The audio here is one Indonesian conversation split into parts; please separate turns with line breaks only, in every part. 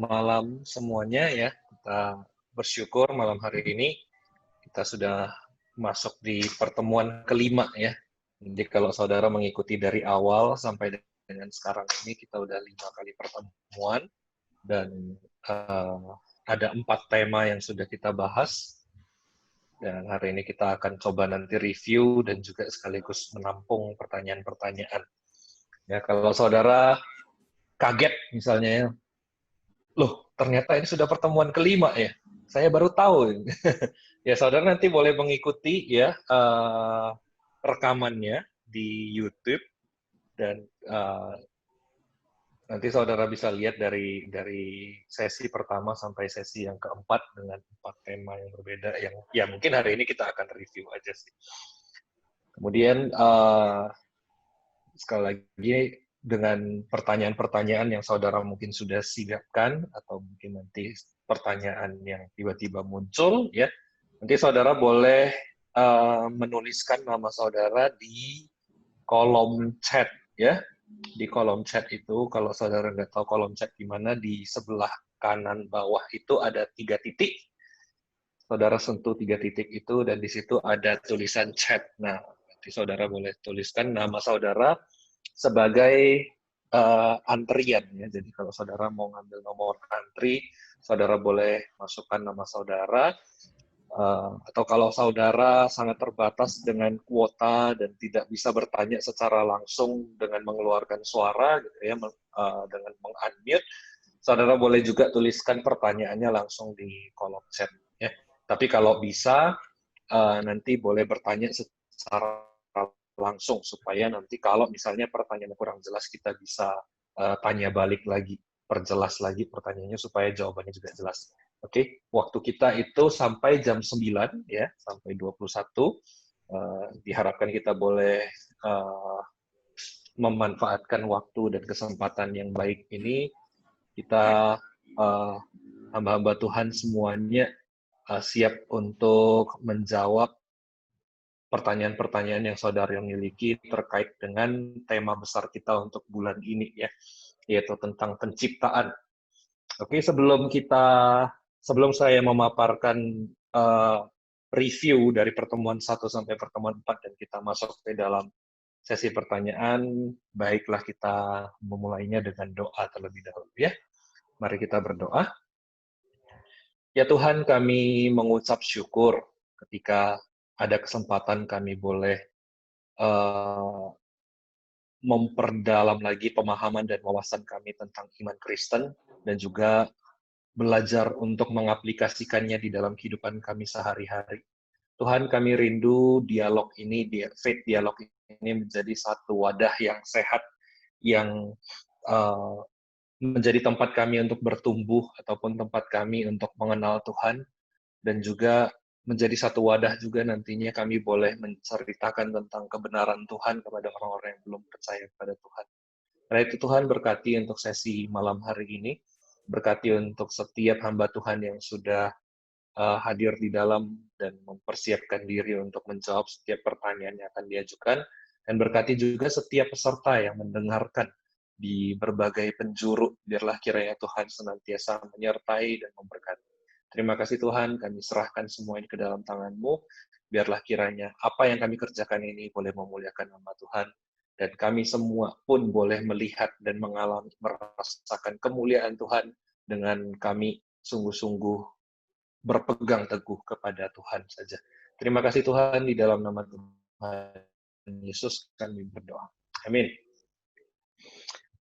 malam semuanya ya. Kita bersyukur malam hari ini kita sudah masuk di pertemuan kelima ya. Jadi kalau saudara mengikuti dari awal sampai dengan sekarang ini kita udah 5 kali pertemuan dan uh, ada 4 tema yang sudah kita bahas. Dan hari ini kita akan coba nanti review dan juga sekaligus menampung pertanyaan-pertanyaan. Ya, kalau saudara kaget misalnya ya, loh, ternyata ini sudah pertemuan kelima ya. Saya baru tahu. Ya, saudara nanti boleh mengikuti ya rekamannya di YouTube dan nanti saudara bisa lihat dari sesi pertama sampai sesi yang keempat dengan 4 tema yang berbeda yang ya mungkin hari ini kita akan review aja sih. Kemudian sekali lagi dengan pertanyaan-pertanyaan yang saudara mungkin sudah siapkan atau mungkin nanti pertanyaan yang tiba-tiba muncul ya, nanti saudara boleh menuliskan nama saudara di kolom chat ya. Di kolom chat itu kalau saudara nggak tahu kolom chat di mana, di sebelah kanan bawah itu ada 3 titik. Saudara sentuh 3 titik itu dan di situ ada tulisan chat. Nah, nanti saudara boleh tuliskan nama saudara sebagai antrian ya. Jadi kalau saudara mau ngambil nomor antri, saudara boleh masukkan nama saudara. Atau kalau saudara sangat terbatas dengan kuota dan tidak bisa bertanya secara langsung dengan mengeluarkan suara, gitu ya, dengan meng-unmute, saudara boleh juga tuliskan pertanyaannya langsung di kolom chat. Ya. Tapi kalau bisa, nanti boleh bertanya secara langsung supaya nanti kalau misalnya pertanyaannya kurang jelas kita bisa tanya balik lagi, perjelas lagi pertanyaannya supaya jawabannya juga jelas. Oke, waktu kita itu sampai jam 9 ya, sampai 21. Diharapkan kita boleh memanfaatkan waktu dan kesempatan yang baik ini. Kita hamba-hamba Tuhan semuanya siap untuk menjawab pertanyaan-pertanyaan yang saudara miliki terkait dengan tema besar kita untuk bulan ini ya, yaitu tentang penciptaan. Oke, sebelum saya memaparkan review dari pertemuan 1 sampai pertemuan 4 dan kita masuk ke dalam sesi pertanyaan, baiklah kita memulainya dengan doa terlebih dahulu ya. Mari kita berdoa. Ya Tuhan, kami mengucap syukur ketika ada kesempatan kami boleh memperdalam lagi pemahaman dan wawasan kami tentang iman Kristen dan juga belajar untuk mengaplikasikannya di dalam kehidupan kami sehari-hari. Tuhan, kami rindu dialog ini, faith dialog ini menjadi satu wadah yang sehat, yang menjadi tempat kami untuk bertumbuh, ataupun tempat kami untuk mengenal Tuhan, dan juga menjadi satu wadah juga nantinya kami boleh menceritakan tentang kebenaran Tuhan kepada orang-orang yang belum percaya kepada Tuhan. Karena itu Tuhan berkati untuk sesi malam hari ini, berkati untuk setiap hamba Tuhan yang sudah hadir di dalam dan mempersiapkan diri untuk menjawab setiap pertanyaan yang akan diajukan, dan berkati juga setiap peserta yang mendengarkan di berbagai penjuru, biarlah kiranya Tuhan senantiasa menyertai dan memberkati. Terima kasih Tuhan, kami serahkan semua ini ke dalam tangan-Mu, biarlah kiranya apa yang kami kerjakan ini boleh memuliakan nama Tuhan, dan kami semua pun boleh melihat dan merasakan kemuliaan Tuhan dengan kami sungguh-sungguh berpegang teguh kepada Tuhan saja. Terima kasih Tuhan, di dalam nama Tuhan Yesus kami berdoa. Amin.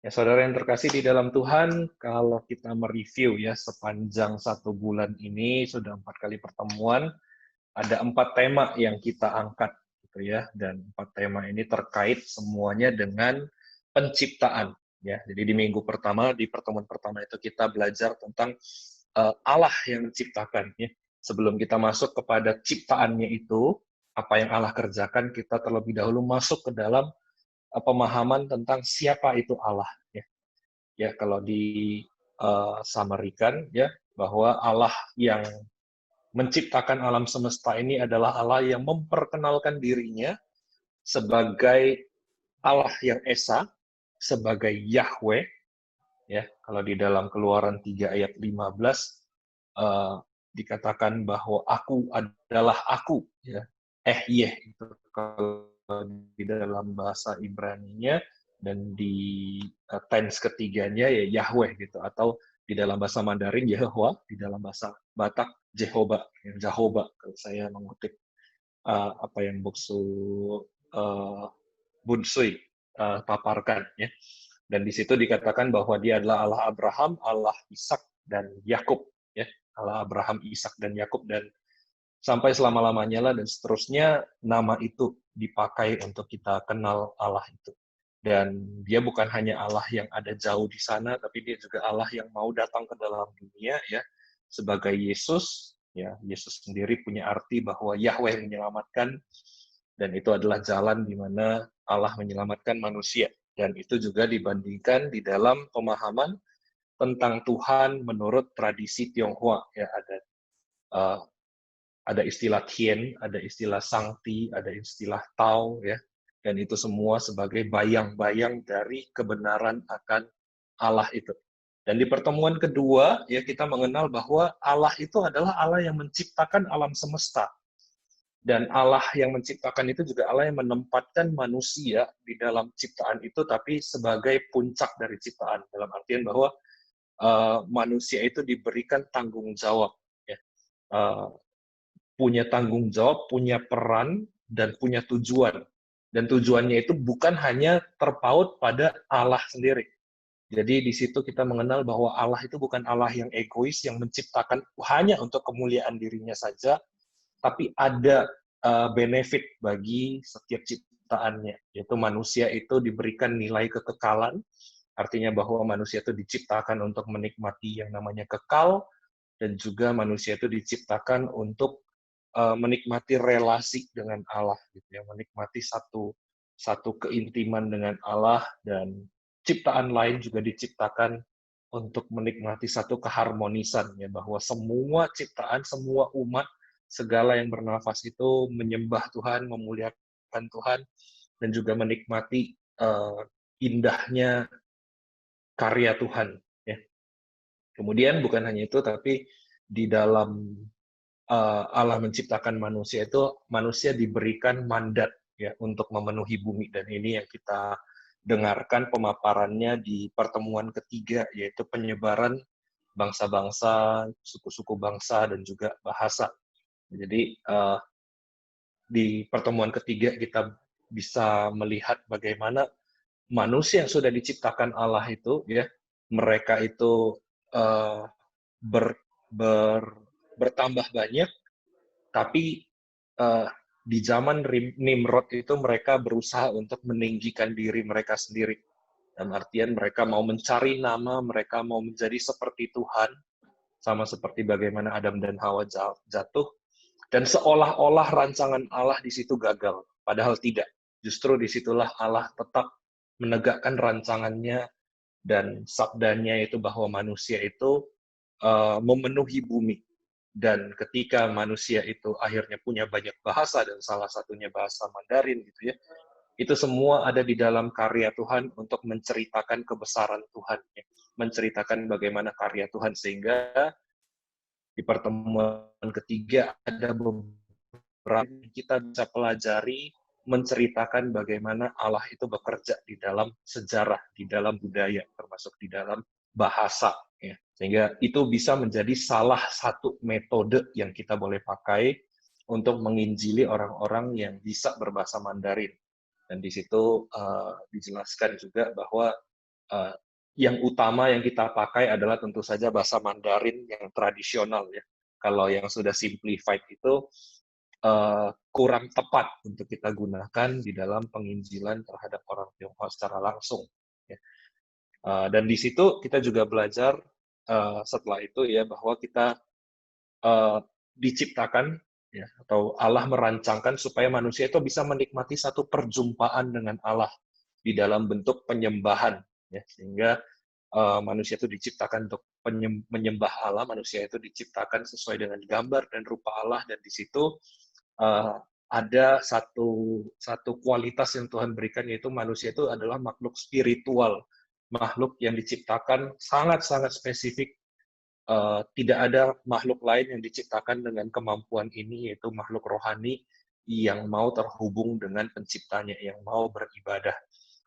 Ya, saudara yang terkasih di dalam Tuhan, kalau kita mereview ya sepanjang 1 bulan ini sudah 4 kali pertemuan, ada 4 tema yang kita angkat gitu ya, dan 4 tema ini terkait semuanya dengan penciptaan ya. Jadi di minggu pertama, di pertemuan pertama itu kita belajar tentang Allah yang menciptakan ya. Sebelum kita masuk kepada ciptaannya itu, apa yang Allah kerjakan, kita terlebih dahulu masuk ke dalam pemahaman tentang siapa itu Allah ya. Ya, kalau di summary-kan ya, bahwa Allah yang menciptakan alam semesta ini adalah Allah yang memperkenalkan dirinya sebagai Allah yang Esa, sebagai Yahweh, ya. Kalau di dalam Keluaran 3 ayat 15 dikatakan bahwa aku adalah aku, ya. Yeh itu kalau di dalam bahasa Ibrani-nya, dan di tense ketiganya ya Yahweh gitu, atau di dalam bahasa Mandarin Yehova, di dalam bahasa Batak Jehovah, yang Jehovah kalau saya mengutip apa yang Boksu Bunsui paparkan, ya. Dan di situ dikatakan bahwa dia adalah Allah Abraham, Allah Ishak dan Yakub, ya. Allah Abraham, Ishak dan Yakub, dan sampai selama-lamanya lah, dan seterusnya nama itu dipakai untuk kita kenal Allah itu. Dan dia bukan hanya Allah yang ada jauh di sana, tapi dia juga Allah yang mau datang ke dalam dunia, ya, sebagai Yesus, ya. Yesus sendiri punya arti bahwa Yahweh menyelamatkan, dan itu adalah jalan di mana Allah menyelamatkan manusia. Dan itu juga dibandingkan di dalam pemahaman tentang Tuhan menurut tradisi Tionghoa, ya. Uh, ada istilah Tien, ada istilah Sangti, ada istilah Tao, ya. Dan itu semua sebagai bayang-bayang dari kebenaran akan Allah itu. Dan di pertemuan kedua, ya, kita mengenal bahwa Allah itu adalah Allah yang menciptakan alam semesta. Dan Allah yang menciptakan itu juga Allah yang menempatkan manusia di dalam ciptaan itu, tapi sebagai puncak dari ciptaan. Dalam artian bahwa manusia itu diberikan tanggung jawab, ya. Uh, punya tanggung jawab, punya peran, dan punya tujuan. Dan tujuannya itu bukan hanya terpaut pada Allah sendiri. Jadi di situ kita mengenal bahwa Allah itu bukan Allah yang egois, yang menciptakan hanya untuk kemuliaan dirinya saja, tapi ada benefit bagi setiap ciptaannya, yaitu manusia itu diberikan nilai kekekalan, artinya bahwa manusia itu diciptakan untuk menikmati yang namanya kekal, dan juga manusia itu diciptakan untuk menikmati relasi dengan Allah, gitu ya, menikmati satu keintiman dengan Allah, dan ciptaan lain juga diciptakan untuk menikmati satu keharmonisan, ya, bahwa semua ciptaan, semua umat, segala yang bernafas itu menyembah Tuhan, memuliakan Tuhan, dan juga menikmati indahnya karya Tuhan, ya. Kemudian bukan hanya itu, tapi di dalam Allah menciptakan manusia itu, manusia diberikan mandat, ya, untuk memenuhi bumi, dan ini yang kita dengarkan pemaparannya di pertemuan ketiga, yaitu penyebaran bangsa-bangsa, suku-suku bangsa, dan juga bahasa. Jadi di pertemuan ketiga kita bisa melihat bagaimana manusia yang sudah diciptakan Allah itu, ya, mereka itu uh, ber, ber, bertambah banyak, tapi di zaman Nimrod itu mereka berusaha untuk meninggikan diri mereka sendiri. Dan artian mereka mau mencari nama, mereka mau menjadi seperti Tuhan, sama seperti bagaimana Adam dan Hawa jatuh. Dan seolah-olah rancangan Allah di situ gagal. Padahal tidak. Justru disitulah Allah tetap menegakkan rancangannya, dan sabdanya itu bahwa manusia itu memenuhi bumi. Dan ketika manusia itu akhirnya punya banyak bahasa, dan salah satunya bahasa Mandarin, gitu ya, itu semua ada di dalam karya Tuhan untuk menceritakan kebesaran Tuhan, ya. Menceritakan bagaimana karya Tuhan, sehingga di pertemuan ketiga ada beberapa yang kita bisa pelajari, menceritakan bagaimana Allah itu bekerja di dalam sejarah, di dalam budaya, termasuk di dalam bahasa, ya. Sehingga itu bisa menjadi salah satu metode yang kita boleh pakai untuk menginjili orang-orang yang bisa berbahasa Mandarin. Dan di situ dijelaskan juga bahwa uh, yang utama yang kita pakai adalah tentu saja bahasa Mandarin yang tradisional, ya. Kalau yang sudah simplified itu kurang tepat untuk kita gunakan di dalam penginjilan terhadap orang Tionghoa secara langsung, ya. Dan di situ kita juga belajar setelah itu, ya, bahwa kita diciptakan, ya, atau Allah merancangkan supaya manusia itu bisa menikmati satu perjumpaan dengan Allah di dalam bentuk penyembahan, ya, sehingga manusia itu diciptakan untuk menyembah Allah, manusia itu diciptakan sesuai dengan gambar dan rupa Allah, dan di situ ada satu kualitas yang Tuhan berikan, yaitu manusia itu adalah makhluk spiritual, makhluk yang diciptakan sangat-sangat spesifik. Tidak ada makhluk lain yang diciptakan dengan kemampuan ini, yaitu makhluk rohani yang mau terhubung dengan penciptanya, yang mau beribadah.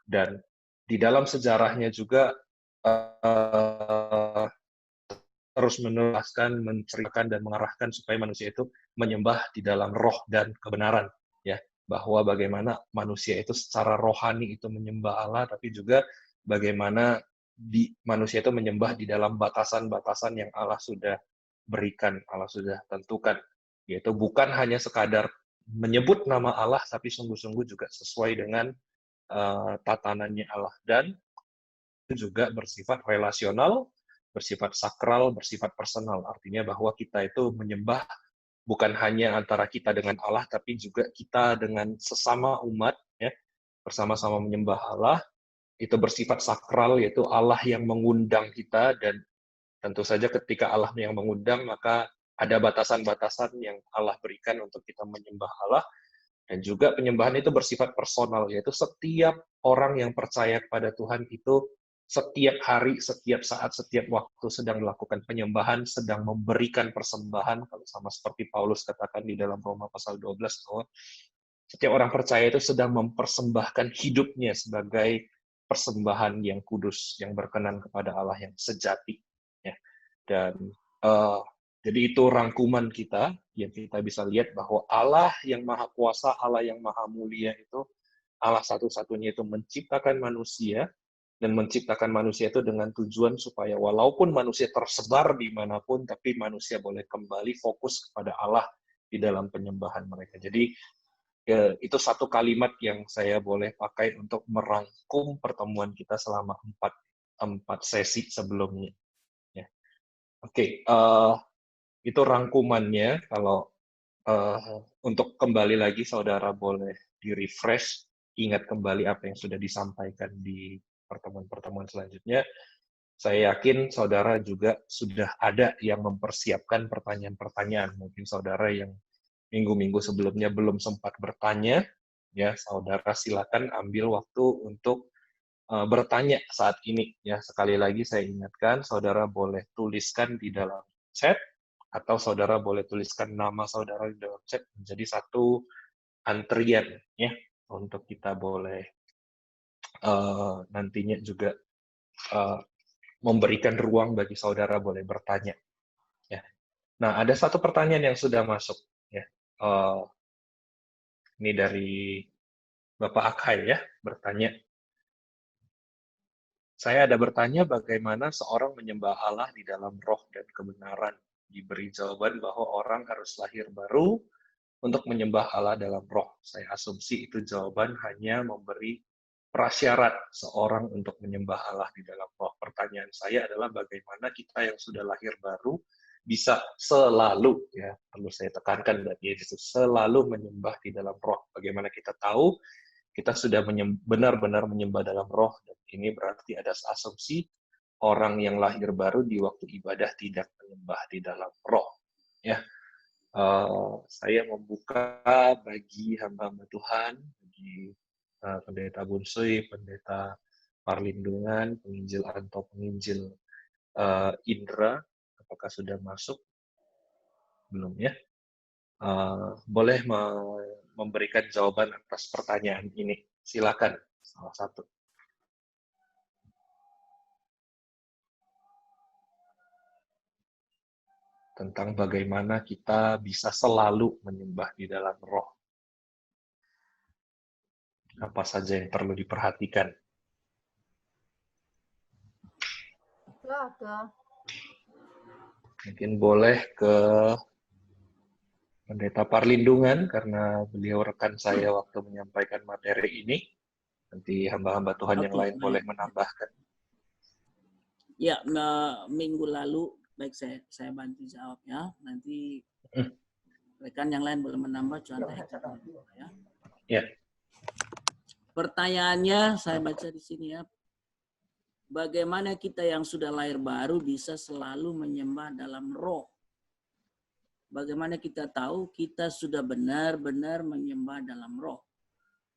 Dan di dalam sejarahnya juga terus meneruskan, menceritakan dan mengarahkan supaya manusia itu menyembah di dalam roh dan kebenaran, ya, bahwa bagaimana manusia itu secara rohani itu menyembah Allah, tapi juga bagaimana manusia itu menyembah di dalam batasan-batasan yang Allah sudah berikan, Allah sudah tentukan, yaitu bukan hanya sekadar menyebut nama Allah, tapi sungguh-sungguh juga sesuai dengan tatanannya Allah, dan itu juga bersifat relasional, bersifat sakral, bersifat personal. Artinya bahwa kita itu menyembah bukan hanya antara kita dengan Allah, tapi juga kita dengan sesama umat, ya, bersama-sama menyembah Allah. Itu bersifat sakral, yaitu Allah yang mengundang kita, dan tentu saja ketika Allah yang mengundang, maka ada batasan-batasan yang Allah berikan untuk kita menyembah Allah. Dan juga penyembahan itu bersifat personal, yaitu setiap orang yang percaya kepada Tuhan itu setiap hari, setiap saat, setiap waktu sedang melakukan penyembahan, sedang memberikan persembahan, kalau sama seperti Paulus katakan di dalam Roma pasal 12, bahwa setiap orang percaya itu sedang mempersembahkan hidupnya sebagai persembahan yang kudus, yang berkenan kepada Allah yang sejati. Ya. Dan jadi itu rangkuman kita, yang kita bisa lihat bahwa Allah yang Maha Kuasa, Allah yang Maha Mulia itu, Allah satu-satunya itu menciptakan manusia, dan menciptakan manusia itu dengan tujuan supaya walaupun manusia tersebar dimanapun, tapi manusia boleh kembali fokus kepada Allah di dalam penyembahan mereka. Jadi itu satu kalimat yang saya boleh pakai untuk merangkum pertemuan kita selama empat sesi sebelumnya. Ya. Oke, itu rangkumannya. Kalau untuk kembali lagi, saudara boleh di-refresh, ingat kembali apa yang sudah disampaikan di pertemuan-pertemuan selanjutnya. Saya yakin saudara juga sudah ada yang mempersiapkan pertanyaan-pertanyaan. Mungkin saudara yang minggu-minggu sebelumnya belum sempat bertanya, ya, saudara silakan ambil waktu untuk bertanya saat ini. Ya, sekali lagi saya ingatkan, saudara boleh tuliskan di dalam chat, atau saudara boleh tuliskan nama saudara di dalam chat menjadi satu antrian, ya, untuk kita boleh nantinya juga memberikan ruang bagi saudara boleh bertanya. Ya. Nah, ada satu pertanyaan yang sudah masuk. Ya. Ini dari Bapak Akai, ya, bertanya. Saya ada bertanya bagaimana seorang menyembah Allah di dalam roh dan kebenaran. Diberi jawaban bahwa orang harus lahir baru untuk menyembah Allah dalam roh. Saya asumsi itu jawaban hanya memberi prasyarat seorang untuk menyembah Allah di dalam roh. Pertanyaan saya adalah bagaimana kita yang sudah lahir baru bisa selalu, ya, perlu saya tekankan berarti itu selalu menyembah di dalam roh. Bagaimana kita tahu kita sudah benar-benar menyembah dalam roh, dan ini berarti ada asumsi orang yang lahir baru di waktu ibadah tidak menyembah di dalam roh. Ya, saya membuka bagi hamba-hamba Tuhan, bagi pendeta Bunsui, pendeta Parlindungan, penginjil Anto, penginjil Indra, apakah sudah masuk? Belum, ya? Boleh memberikan jawaban atas pertanyaan ini. Silakan, salah satu. Tentang bagaimana kita bisa selalu menyembah di dalam roh. Apa saja yang perlu diperhatikan? Mungkin boleh ke Pendeta Parlindungan, karena beliau rekan saya waktu menyampaikan materi ini. Nanti hamba-hamba Tuhan yang lain boleh menambahkan.
Ya, minggu lalu, baik saya bantu jawab, ya. Nanti rekan yang lain boleh menambah contoh ya.
Ya.
Pertanyaannya saya baca di sini, ya. Bagaimana kita yang sudah lahir baru bisa selalu menyembah dalam roh? Bagaimana kita tahu kita sudah benar-benar menyembah dalam roh?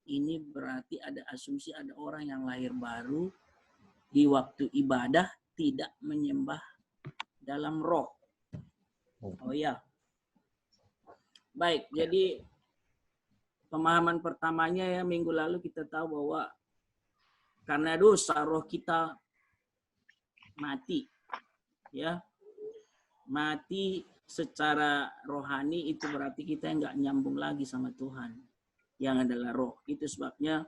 Ini berarti ada asumsi ada orang yang lahir baru di waktu ibadah tidak menyembah dalam roh. Oh ya. Baik, jadi pemahaman pertamanya ya minggu lalu kita tahu bahwa karena dosa roh kita mati. Ya. Mati secara rohani itu berarti kita nggak nyambung lagi sama Tuhan. Yang adalah roh. Itu sebabnya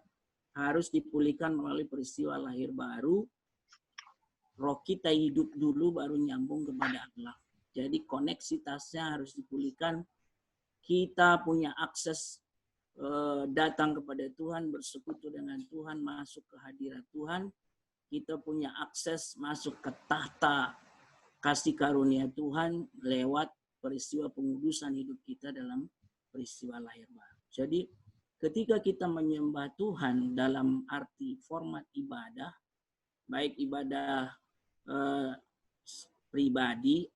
harus dipulihkan melalui peristiwa lahir baru. Roh kita hidup dulu baru nyambung kepada Allah. Jadi koneksitasnya harus dipulihkan. Kita punya akses datang kepada Tuhan, bersekutu dengan Tuhan, masuk ke hadirat Tuhan. Kita punya akses masuk ke tahta kasih karunia Tuhan lewat peristiwa pengudusan hidup kita dalam peristiwa lahir baru. Jadi ketika kita menyembah Tuhan dalam arti format ibadah, baik ibadah pribadi,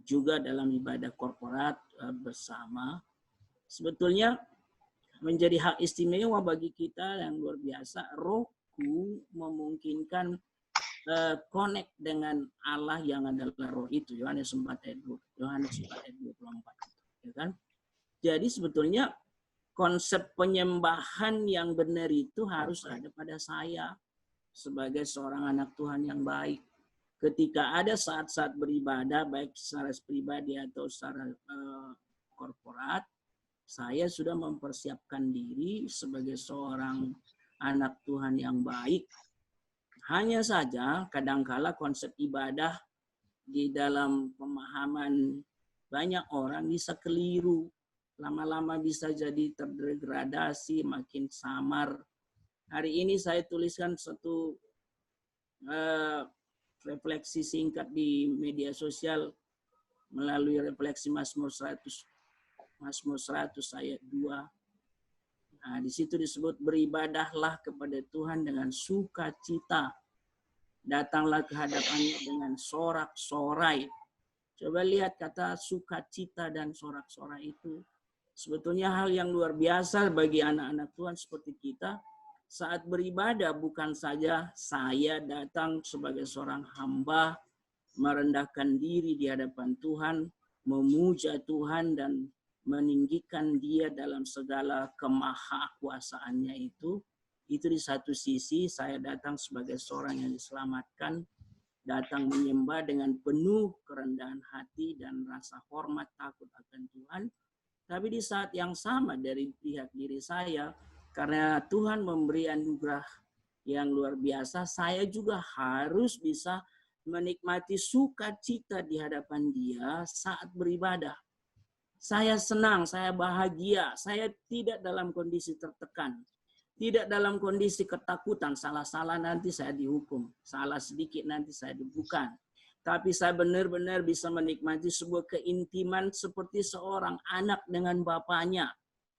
juga dalam ibadah korporat bersama, sebetulnya menjadi hak istimewa bagi kita yang luar biasa. Rohku memungkinkan connect dengan Allah yang adalah roh itu. Yohanes 4 ayat 24. Ya kan? Jadi sebetulnya konsep penyembahan yang benar itu harus ada pada saya sebagai seorang anak Tuhan yang baik. Ketika ada saat-saat beribadah, baik secara pribadi atau secara korporat, saya sudah mempersiapkan diri sebagai seorang anak Tuhan yang baik. Hanya saja kadangkala konsep ibadah di dalam pemahaman banyak orang bisa keliru. Lama-lama bisa jadi terdegradasi, makin samar. Hari ini saya tuliskan satu refleksi singkat di media sosial melalui refleksi Mazmur 100 ayat 2. Nah, di situ disebut beribadahlah kepada Tuhan dengan sukacita. Datanglah ke hadapannya dengan sorak-sorai. Coba lihat kata sukacita dan sorak-sorai itu. Sebetulnya hal yang luar biasa bagi anak-anak Tuhan seperti kita. Saat beribadah bukan saja saya datang sebagai seorang hamba, merendahkan diri di hadapan Tuhan, memuja Tuhan dan meninggikan Dia dalam segala kemahakuasaannya itu di satu sisi saya datang sebagai seorang yang diselamatkan, datang menyembah dengan penuh kerendahan hati dan rasa hormat takut akan Tuhan. Tapi di saat yang sama dari pihak diri saya, karena Tuhan memberi anugerah yang luar biasa, saya juga harus bisa menikmati sukacita di hadapan Dia saat beribadah. Saya senang, saya bahagia, saya tidak dalam kondisi tertekan, tidak dalam kondisi ketakutan, salah-salah nanti saya dihukum, salah sedikit nanti saya dibukan. Tapi saya benar-benar bisa menikmati sebuah keintiman seperti seorang anak dengan bapaknya,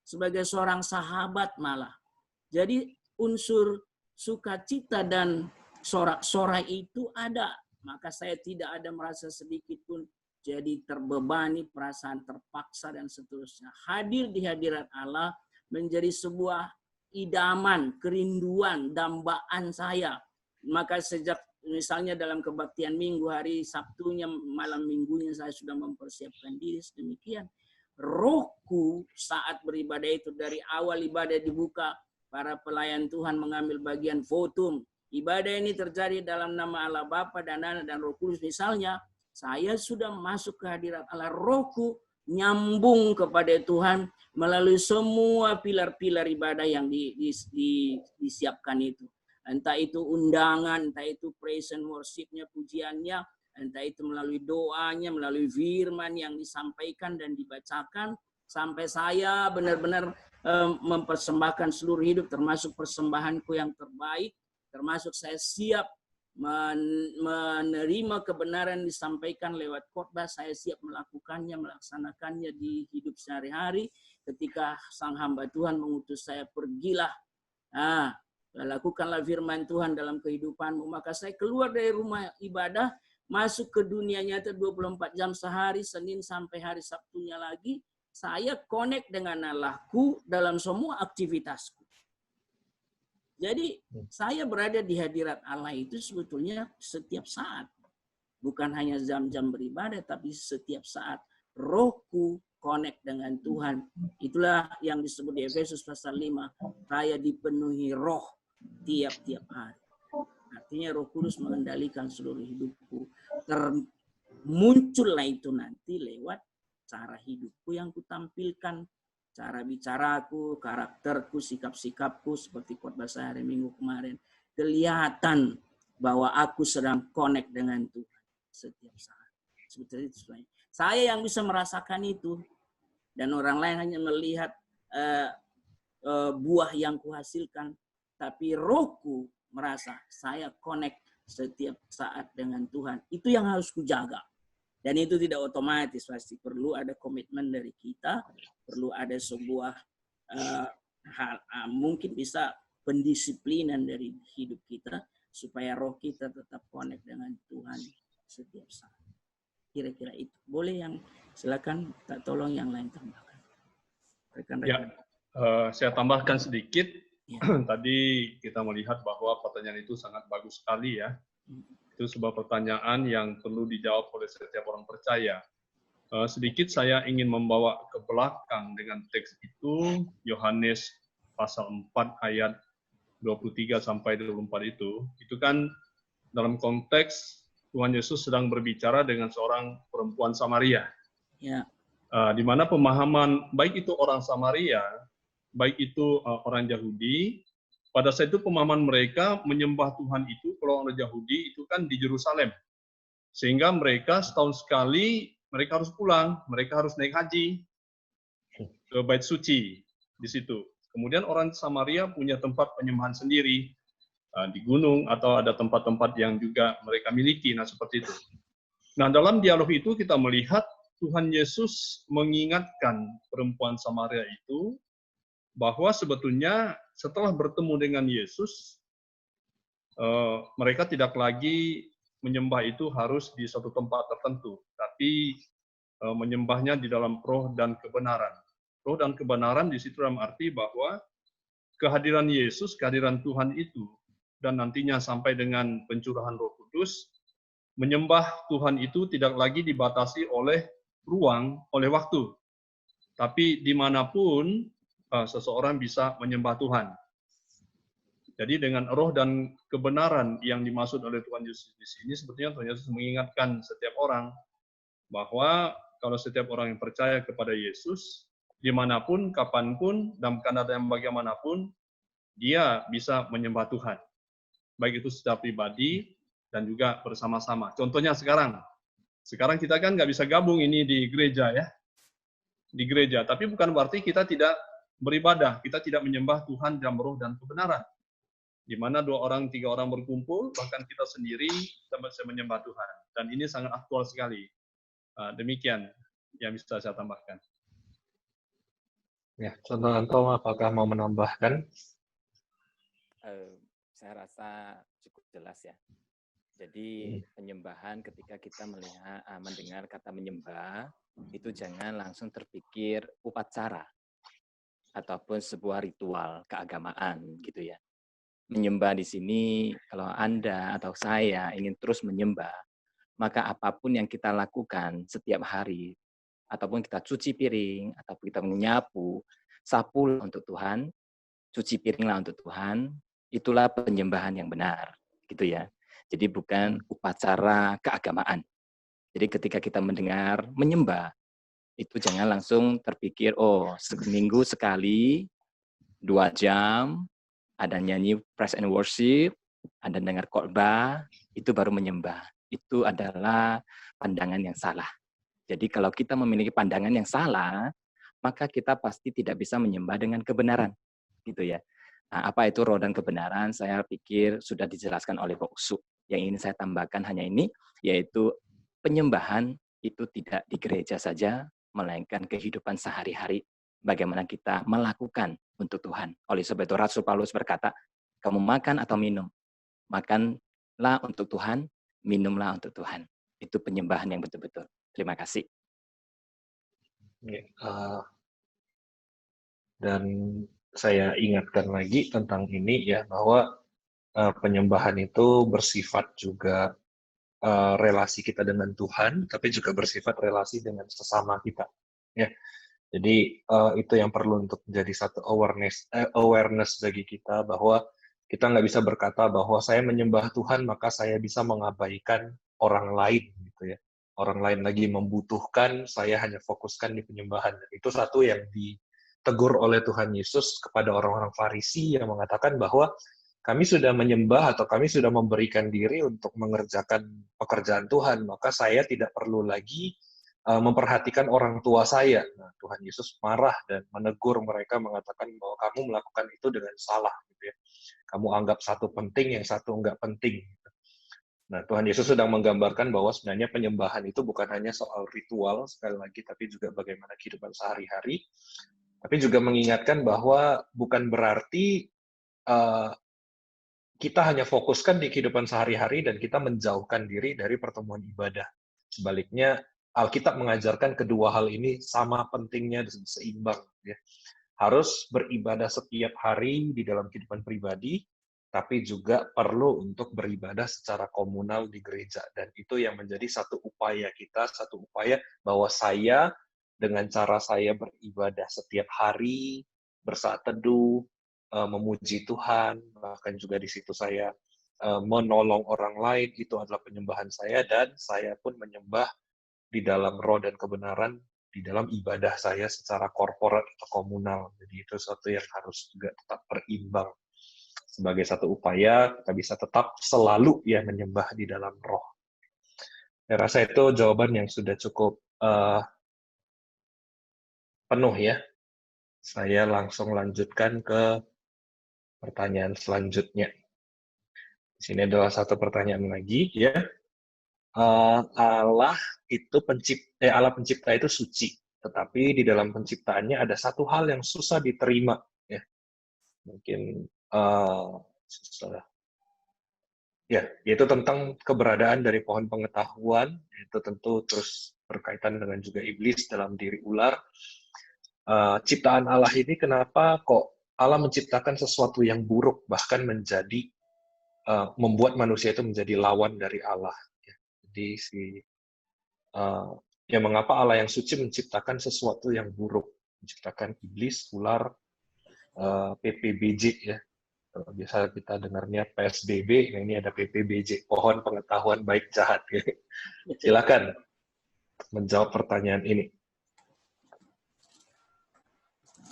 sebagai seorang sahabat malah. Jadi unsur sukacita dan sorak-sorai itu ada. Maka saya tidak ada merasa sedikit pun jadi terbebani, perasaan terpaksa dan seterusnya. Hadir di hadirat Allah menjadi sebuah idaman, kerinduan, dambaan saya. Maka sejak misalnya dalam kebaktian minggu, hari Sabtunya, malam minggunya saya sudah mempersiapkan diri sedemikian. Rohku saat beribadah itu dari awal ibadah dibuka, para pelayan Tuhan mengambil bagian votum. Ibadah ini terjadi dalam nama Allah Bapa dan Anak dan Roh Kudus misalnya. Saya sudah masuk ke hadirat Allah. Rohku nyambung kepada Tuhan melalui semua pilar-pilar ibadah yang disiapkan itu. Entah itu undangan, entah itu praise and worship-nya, pujiannya, entah itu melalui doanya, melalui firman yang disampaikan dan dibacakan, sampai saya benar-benar mempersembahkan seluruh hidup, termasuk persembahanku yang terbaik, termasuk saya siap menerima kebenaran disampaikan lewat khotbah, saya siap melakukannya, melaksanakannya di hidup sehari-hari. Ketika sang hamba Tuhan mengutus saya, pergilah, lakukanlah firman Tuhan dalam kehidupanmu. Maka saya keluar dari rumah ibadah, masuk ke dunia nyata 24 jam sehari, Senin sampai hari Sabtunya lagi, saya connect dengan Allahku dalam semua aktivitasku. Jadi saya berada di hadirat Allah itu sebetulnya setiap saat. Bukan hanya jam-jam beribadah, tapi setiap saat. Rohku connect dengan Tuhan. Itulah yang disebut di Efesus pasal 5. Saya dipenuhi roh tiap-tiap hari. Artinya Roh Kudus mengendalikan seluruh hidupku. Muncullah itu nanti lewat cara hidupku yang kutampilkan, cara bicaraku, karakterku, sikap-sikapku, seperti khotbah saya hari Minggu kemarin. Kelihatan bahwa aku sedang connect dengan Tuhan setiap saat. Seperti itu. Saya yang bisa merasakan itu, dan orang lain hanya melihat buah yang kuhasilkan, tapi rohku merasa saya connect setiap saat dengan Tuhan. Itu yang harus kujaga. Dan itu tidak otomatis, pasti perlu ada komitmen dari kita, perlu ada sebuah mungkin bisa pendisiplinan dari hidup kita supaya roh kita tetap connect dengan Tuhan setiap saat. Kira-kira itu. Boleh yang silakan, tak tolong yang lain tambahkan.
Rekan-rekan. Ya, saya tambahkan sedikit. Ya. Tadi kita melihat bahwa pertanyaan itu sangat bagus sekali ya. Itu sebuah pertanyaan yang perlu dijawab oleh setiap orang percaya. Sedikit saya ingin membawa ke belakang dengan teks itu, Yohanes pasal 4 ayat 23 sampai 24 itu kan dalam konteks Tuhan Yesus sedang berbicara dengan seorang perempuan Samaria.
Ya.
Di mana pemahaman baik itu orang Samaria, baik itu orang Yahudi, pada saat itu pemahaman mereka menyembah Tuhan itu, kalau orang Yahudi itu kan di Yerusalem. Sehingga mereka setahun sekali mereka harus pulang, mereka harus naik haji ke Bait Suci di situ. Kemudian orang Samaria punya tempat penyembahan sendiri di gunung atau ada tempat-tempat yang juga mereka miliki, nah seperti itu. Nah dalam dialog itu kita melihat Tuhan Yesus mengingatkan perempuan Samaria itu bahwa sebetulnya setelah bertemu dengan Yesus, mereka tidak lagi menyembah itu harus di suatu tempat tertentu, tapi menyembahnya di dalam roh dan kebenaran. Roh dan kebenaran di situ dalam arti bahwa kehadiran Yesus, kehadiran Tuhan itu, dan nantinya sampai dengan pencurahan Roh Kudus, menyembah Tuhan itu tidak lagi dibatasi oleh ruang, oleh waktu. Tapi dimanapun seseorang bisa menyembah Tuhan. Jadi dengan roh dan kebenaran yang dimaksud oleh Tuhan Yesus di sini, sebetulnya Tuhan Yesus mengingatkan setiap orang bahwa kalau setiap orang yang percaya kepada Yesus, dimanapun, kapanpun, dalam keadaan yang bagaimanapun, dia bisa menyembah Tuhan. Baik itu secara pribadi dan juga bersama-sama. Contohnya sekarang kita kan nggak bisa gabung ini di gereja ya, di gereja. Tapi bukan berarti kita tidak beribadah, kita tidak menyembah Tuhan dalam roh dan kebenaran. Di mana 2 orang, 3 orang berkumpul, bahkan kita sendiri bisa menyembah Tuhan. Dan ini sangat aktual sekali. Demikian yang bisa saya tambahkan.
Ya, Contoh Anto, apakah mau menambahkan?
Saya rasa cukup jelas ya. Jadi penyembahan ketika kita melihat, mendengar kata menyembah, itu jangan langsung terpikir upacara ataupun sebuah ritual keagamaan gitu ya. Menyembah di sini, kalau Anda atau saya ingin terus menyembah, maka apapun yang kita lakukan setiap hari, ataupun kita cuci piring, ataupun kita menyapu, sapulah untuk Tuhan, cuci piringlah untuk Tuhan, itulah penyembahan yang benar, gitu ya. Jadi bukan upacara keagamaan. Jadi ketika kita mendengar menyembah, itu jangan langsung terpikir, oh seminggu sekali, 2 jam, ada nyanyi praise and worship, ada dengar khotbah, itu baru menyembah. Itu adalah pandangan yang salah. Jadi kalau kita memiliki pandangan yang salah, maka kita pasti tidak bisa menyembah dengan kebenaran, gitu ya. Nah, apa itu roh dan kebenaran? Saya pikir sudah dijelaskan oleh Pak Usu. Yang ingin saya tambahkan hanya ini, yaitu penyembahan itu tidak di gereja saja, melainkan kehidupan sehari-hari. Bagaimana kita melakukan untuk Tuhan. Oleh sebab itu Rasul Paulus berkata, kamu makan atau minum, makanlah untuk Tuhan, minumlah untuk Tuhan. Itu penyembahan yang betul-betul. Terima kasih.
Dan saya ingatkan lagi tentang ini ya, bahwa penyembahan itu bersifat juga relasi kita dengan Tuhan, tapi juga bersifat relasi dengan sesama kita. Ya, jadi itu yang perlu untuk menjadi satu awareness bagi kita, bahwa kita nggak bisa berkata bahwa saya menyembah Tuhan maka saya bisa mengabaikan orang lain gitu ya. Orang lain lagi membutuhkan, saya hanya fokuskan di penyembahan. Dan itu satu yang ditegur oleh Tuhan Yesus kepada orang-orang Farisi yang mengatakan bahwa kami sudah menyembah atau kami sudah memberikan diri untuk mengerjakan pekerjaan Tuhan, maka saya tidak perlu lagi memperhatikan orang tua saya. Nah, Tuhan Yesus marah dan menegur mereka, mengatakan bahwa kamu melakukan itu dengan salah, gitu ya. Kamu anggap satu penting, yang satu enggak penting. Nah, Tuhan Yesus sedang menggambarkan bahwa sebenarnya penyembahan itu bukan hanya soal ritual, sekali lagi, tapi juga bagaimana kehidupan sehari-hari. Tapi juga mengingatkan bahwa bukan berarti kita hanya fokuskan di kehidupan sehari-hari dan kita menjauhkan diri dari pertemuan ibadah. Sebaliknya, Alkitab mengajarkan kedua hal ini sama pentingnya dan seimbang. Ya. Harus beribadah setiap hari di dalam kehidupan pribadi, tapi juga perlu untuk beribadah secara komunal di gereja. Dan itu yang menjadi satu upaya kita, satu upaya bahwa saya dengan cara saya beribadah setiap hari, bersaat teduh, memuji Tuhan, bahkan juga di situ saya menolong orang lain, itu adalah penyembahan saya, dan saya pun menyembah di dalam roh dan kebenaran, di dalam ibadah saya secara korporat atau komunal. Jadi itu sesuatu yang harus juga tetap berimbang. Sebagai satu upaya, kita bisa tetap selalu ya menyembah di dalam roh. Saya rasa itu jawaban yang sudah cukup penuh ya. Saya langsung lanjutkan ke pertanyaan selanjutnya. Di sini adalah satu pertanyaan lagi ya. Allah pencipta itu suci, tetapi di dalam penciptaannya ada satu hal yang susah diterima ya. Mungkin susah. Ya, yaitu tentang keberadaan dari pohon pengetahuan, itu tentu terus berkaitan dengan juga iblis dalam diri ular. Ciptaan Allah ini kenapa kok Allah menciptakan sesuatu yang buruk, bahkan menjadi membuat manusia itu menjadi lawan dari Allah. Ya. Jadi ya mengapa Allah yang suci menciptakan sesuatu yang buruk, menciptakan iblis, ular, PPBJ ya. Kalau biasa kita dengarnya PSBB, nah ini ada PPBJ, pohon pengetahuan baik jahat. Ya. Silakan menjawab pertanyaan ini.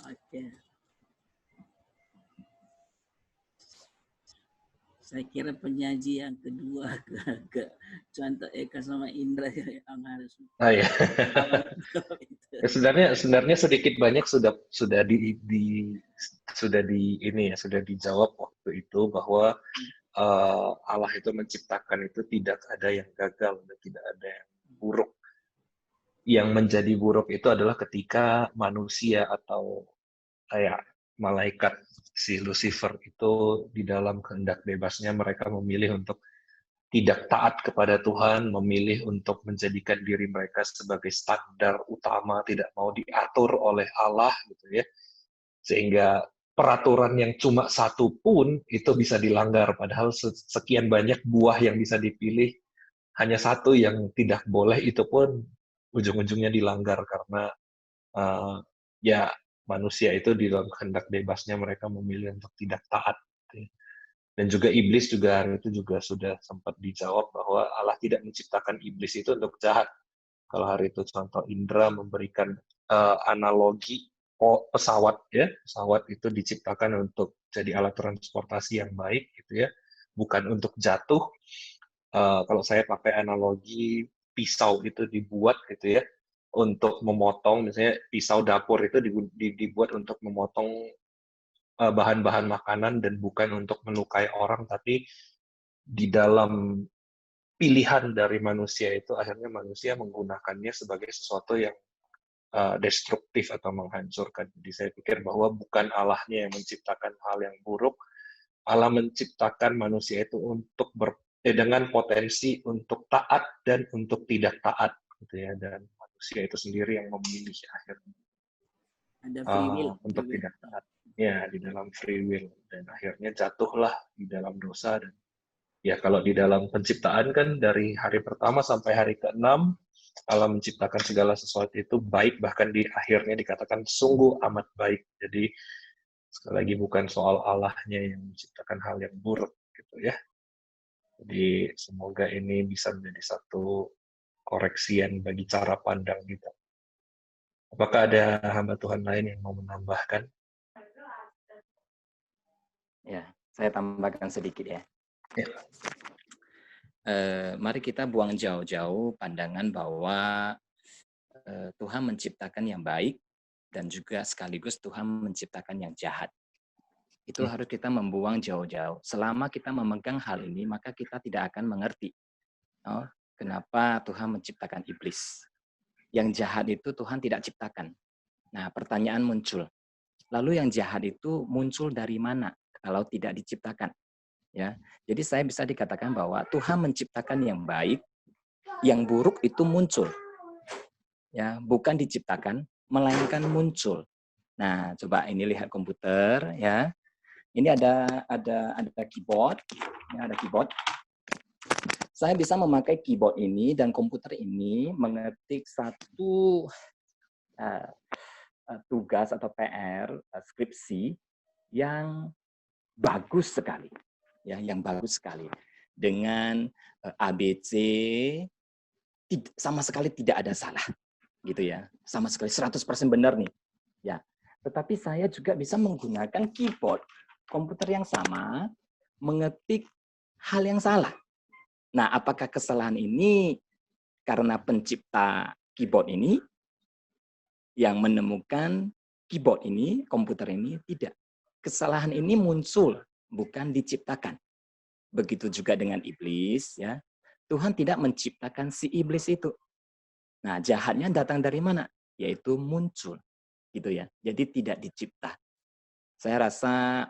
Oke. Saya kira penyaji yang kedua ke contoh Eka sama Indra yang harus.
Ya. Sebenarnya sedikit banyak sudah dijawab waktu itu bahwa Allah itu menciptakan itu tidak ada yang gagal dan tidak ada yang buruk. Yang menjadi buruk itu adalah ketika manusia atau kayak malaikat si Lucifer itu di dalam kehendak bebasnya mereka memilih untuk tidak taat kepada Tuhan, memilih untuk menjadikan diri mereka sebagai standar utama, tidak mau diatur oleh Allah gitu ya. Sehingga peraturan yang cuma satu pun itu bisa dilanggar, padahal sekian banyak buah yang bisa dipilih, hanya satu yang tidak boleh, itu pun ujung-ujungnya dilanggar karena ya manusia itu di dalam kehendak bebasnya mereka memilih untuk tidak taat. Dan juga iblis juga hari itu juga sudah sempat dijawab bahwa Allah tidak menciptakan iblis itu untuk jahat. Kalau hari itu contoh Indra memberikan analogi pesawat ya, pesawat itu diciptakan untuk jadi alat transportasi yang baik gitu ya, bukan untuk jatuh. Kalau saya pakai analogi pisau itu dibuat gitu ya untuk memotong, misalnya pisau dapur itu dibuat untuk memotong bahan-bahan makanan dan bukan untuk melukai orang, tapi di dalam pilihan dari manusia itu akhirnya manusia menggunakannya sebagai sesuatu yang destruktif atau menghancurkan. Jadi saya pikir bahwa bukan Allahnya yang menciptakan hal yang buruk, Allah menciptakan manusia itu untuk dengan potensi untuk taat dan untuk tidak taat gitu ya, dan manusia itu sendiri yang memilih akhirnya
Ada free will.
untuk tidak taat. Ya, di dalam free will. Dan akhirnya jatuhlah di dalam dosa. Dan ya, kalau di dalam penciptaan kan dari hari pertama sampai hari ke-6, Allah menciptakan segala sesuatu itu baik, bahkan di akhirnya dikatakan sungguh amat baik. Jadi, sekali lagi bukan soal Allahnya yang menciptakan hal yang buruk, gitu ya. Jadi, semoga ini bisa menjadi satu koreksian bagi cara pandang kita. Apakah ada hamba Tuhan lain yang mau menambahkan?
Ya, saya tambahkan sedikit ya.
Ya.
Mari kita buang jauh-jauh pandangan bahwa Tuhan menciptakan yang baik dan juga sekaligus Tuhan menciptakan yang jahat. Itu harus kita membuang jauh-jauh. Selama kita memegang hal ini, maka kita tidak akan mengerti kenapa Tuhan menciptakan iblis. Yang jahat itu Tuhan tidak ciptakan. Nah, pertanyaan muncul. Lalu yang jahat itu muncul dari mana kalau tidak diciptakan? Ya, jadi saya bisa dikatakan bahwa Tuhan menciptakan yang baik, yang buruk itu muncul. Ya, bukan diciptakan, melainkan muncul. Nah, coba ini lihat komputer ya. Ini ada keyboard, ya, ada keyboard. Saya bisa memakai keyboard ini dan komputer ini mengetik satu tugas atau PR skripsi yang bagus sekali. Ya, yang bagus sekali. Dengan ABC sama sekali tidak ada salah. Gitu ya. Sama sekali 100% benar nih. Ya. Tetapi saya juga bisa menggunakan keyboard komputer yang sama mengetik hal yang salah. Nah, apakah kesalahan ini karena pencipta keyboard ini yang menemukan keyboard ini, komputer ini? Tidak. Kesalahan ini muncul, bukan diciptakan. Begitu juga dengan iblis, ya. Tuhan tidak menciptakan si iblis itu. Nah, jahatnya datang dari mana? Yaitu muncul, gitu ya. Jadi tidak dicipta. Saya rasa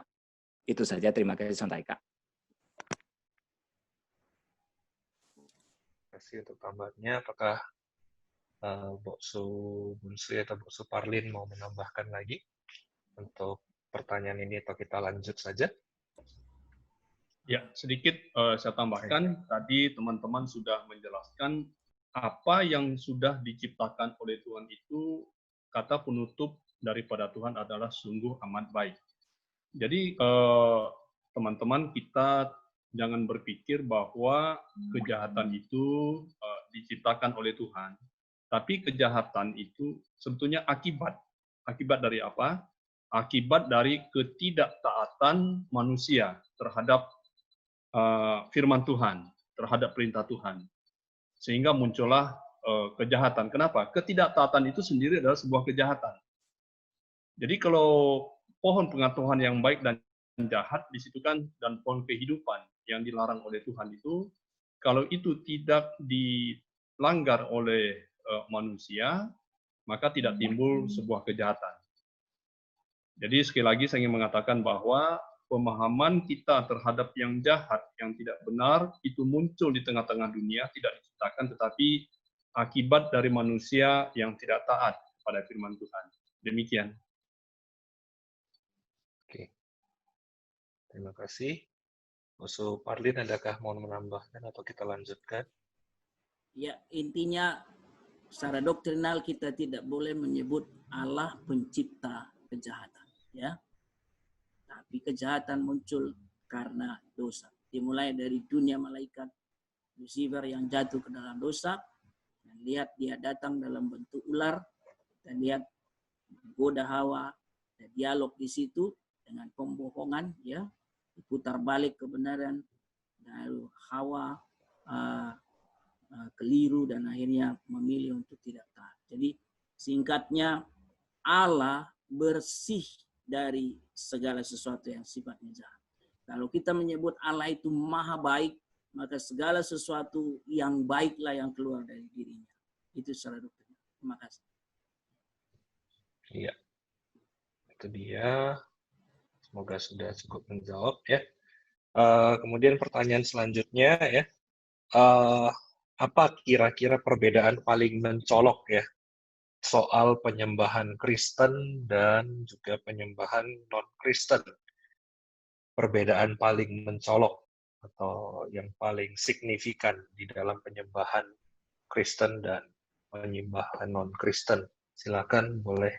itu saja. Terima kasih, Santai Kak.
Terima kasih untuk tambahannya. Apakah Boksu Bunsri atau Boksu Parlin mau menambahkan lagi untuk pertanyaan ini, atau kita lanjut saja?
Ya, sedikit saya tambahkan. Tadi teman-teman sudah menjelaskan apa yang sudah diciptakan oleh Tuhan itu, kata penutup daripada Tuhan adalah sungguh amat baik. Jadi teman-teman, kita jangan berpikir bahwa kejahatan itu diciptakan oleh Tuhan. Tapi kejahatan itu sebetulnya akibat. Akibat dari apa? Akibat dari ketidaktaatan manusia terhadap firman Tuhan, terhadap perintah Tuhan. Sehingga muncullah kejahatan. Kenapa? Ketidaktaatan itu sendiri adalah sebuah kejahatan. Jadi kalau pohon pengetahuan yang baik dan jahat di situ kan, dan pohon kehidupan yang dilarang oleh Tuhan itu, kalau itu tidak dilanggar oleh manusia, maka tidak timbul sebuah kejahatan. Jadi sekali lagi saya ingin mengatakan bahwa pemahaman kita terhadap yang jahat, yang tidak benar, itu muncul di tengah-tengah dunia, tidak diciptakan, tetapi akibat dari manusia yang tidak taat pada firman Tuhan. Demikian.
Oke. Terima kasih. Boksu Parlin, adakah mau menambahkan atau kita lanjutkan?
Ya, intinya secara doktrinal kita tidak boleh menyebut Allah pencipta kejahatan, ya. Tapi kejahatan muncul karena dosa. Dimulai dari dunia malaikat, Lucifer yang jatuh ke dalam dosa, dan lihat dia datang dalam bentuk ular, dan lihat goda Hawa, dan dialog di situ dengan pembohongan, ya, diputar balik kebenaran, lalu Hawa keliru dan akhirnya memilih untuk tidak taat. Jadi singkatnya, Allah bersih dari segala sesuatu yang sifatnya jahat. Kalau kita menyebut Allah itu maha baik, maka segala sesuatu yang baiklah yang keluar dari dirinya. Itu secara doktrin. Terima kasih.
Iya. Itu dia. Semoga sudah cukup menjawab ya. Kemudian pertanyaan selanjutnya ya. Apa kira-kira perbedaan paling mencolok ya soal penyembahan Kristen dan juga penyembahan non-Kristen. Perbedaan paling mencolok atau yang paling signifikan di dalam penyembahan Kristen dan penyembahan non-Kristen. Silakan boleh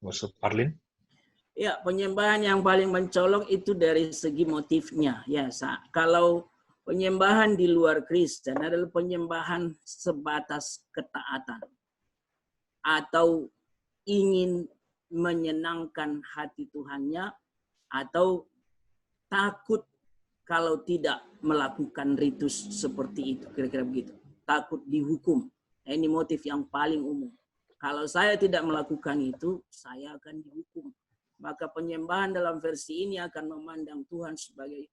Musuh Parlin.
Ya, penyembahan yang paling mencolok itu dari segi motifnya. Ya, kalau penyembahan di luar Kristen adalah penyembahan sebatas ketaatan atau ingin menyenangkan hati Tuhannya atau takut kalau tidak melakukan ritus seperti itu, kira-kira begitu. Takut dihukum. Ini motif yang paling umum. Kalau saya tidak melakukan itu, saya akan dihukum. Maka penyembahan dalam versi ini akan memandang Tuhan sebagai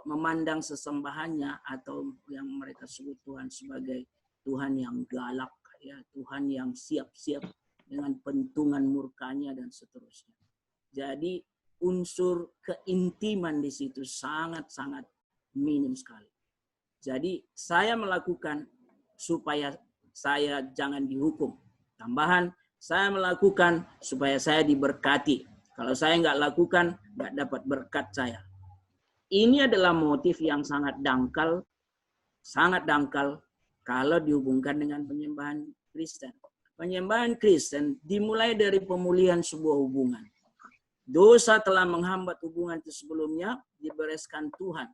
memandang sesembahannya atau yang mereka sebut Tuhan sebagai Tuhan yang galak, ya, Tuhan yang siap-siap dengan pentungan murkanya dan seterusnya. Jadi unsur keintiman di situ sangat-sangat minim sekali. Jadi saya melakukan supaya saya jangan dihukum. Tambahan, saya melakukan supaya saya diberkati. Kalau saya nggak lakukan, nggak dapat berkat saya. Ini adalah motif yang sangat dangkal kalau dihubungkan dengan penyembahan Kristen. Penyembahan Kristen dimulai dari pemulihan sebuah hubungan. Dosa telah menghambat hubungan itu sebelumnya, dibereskan Tuhan.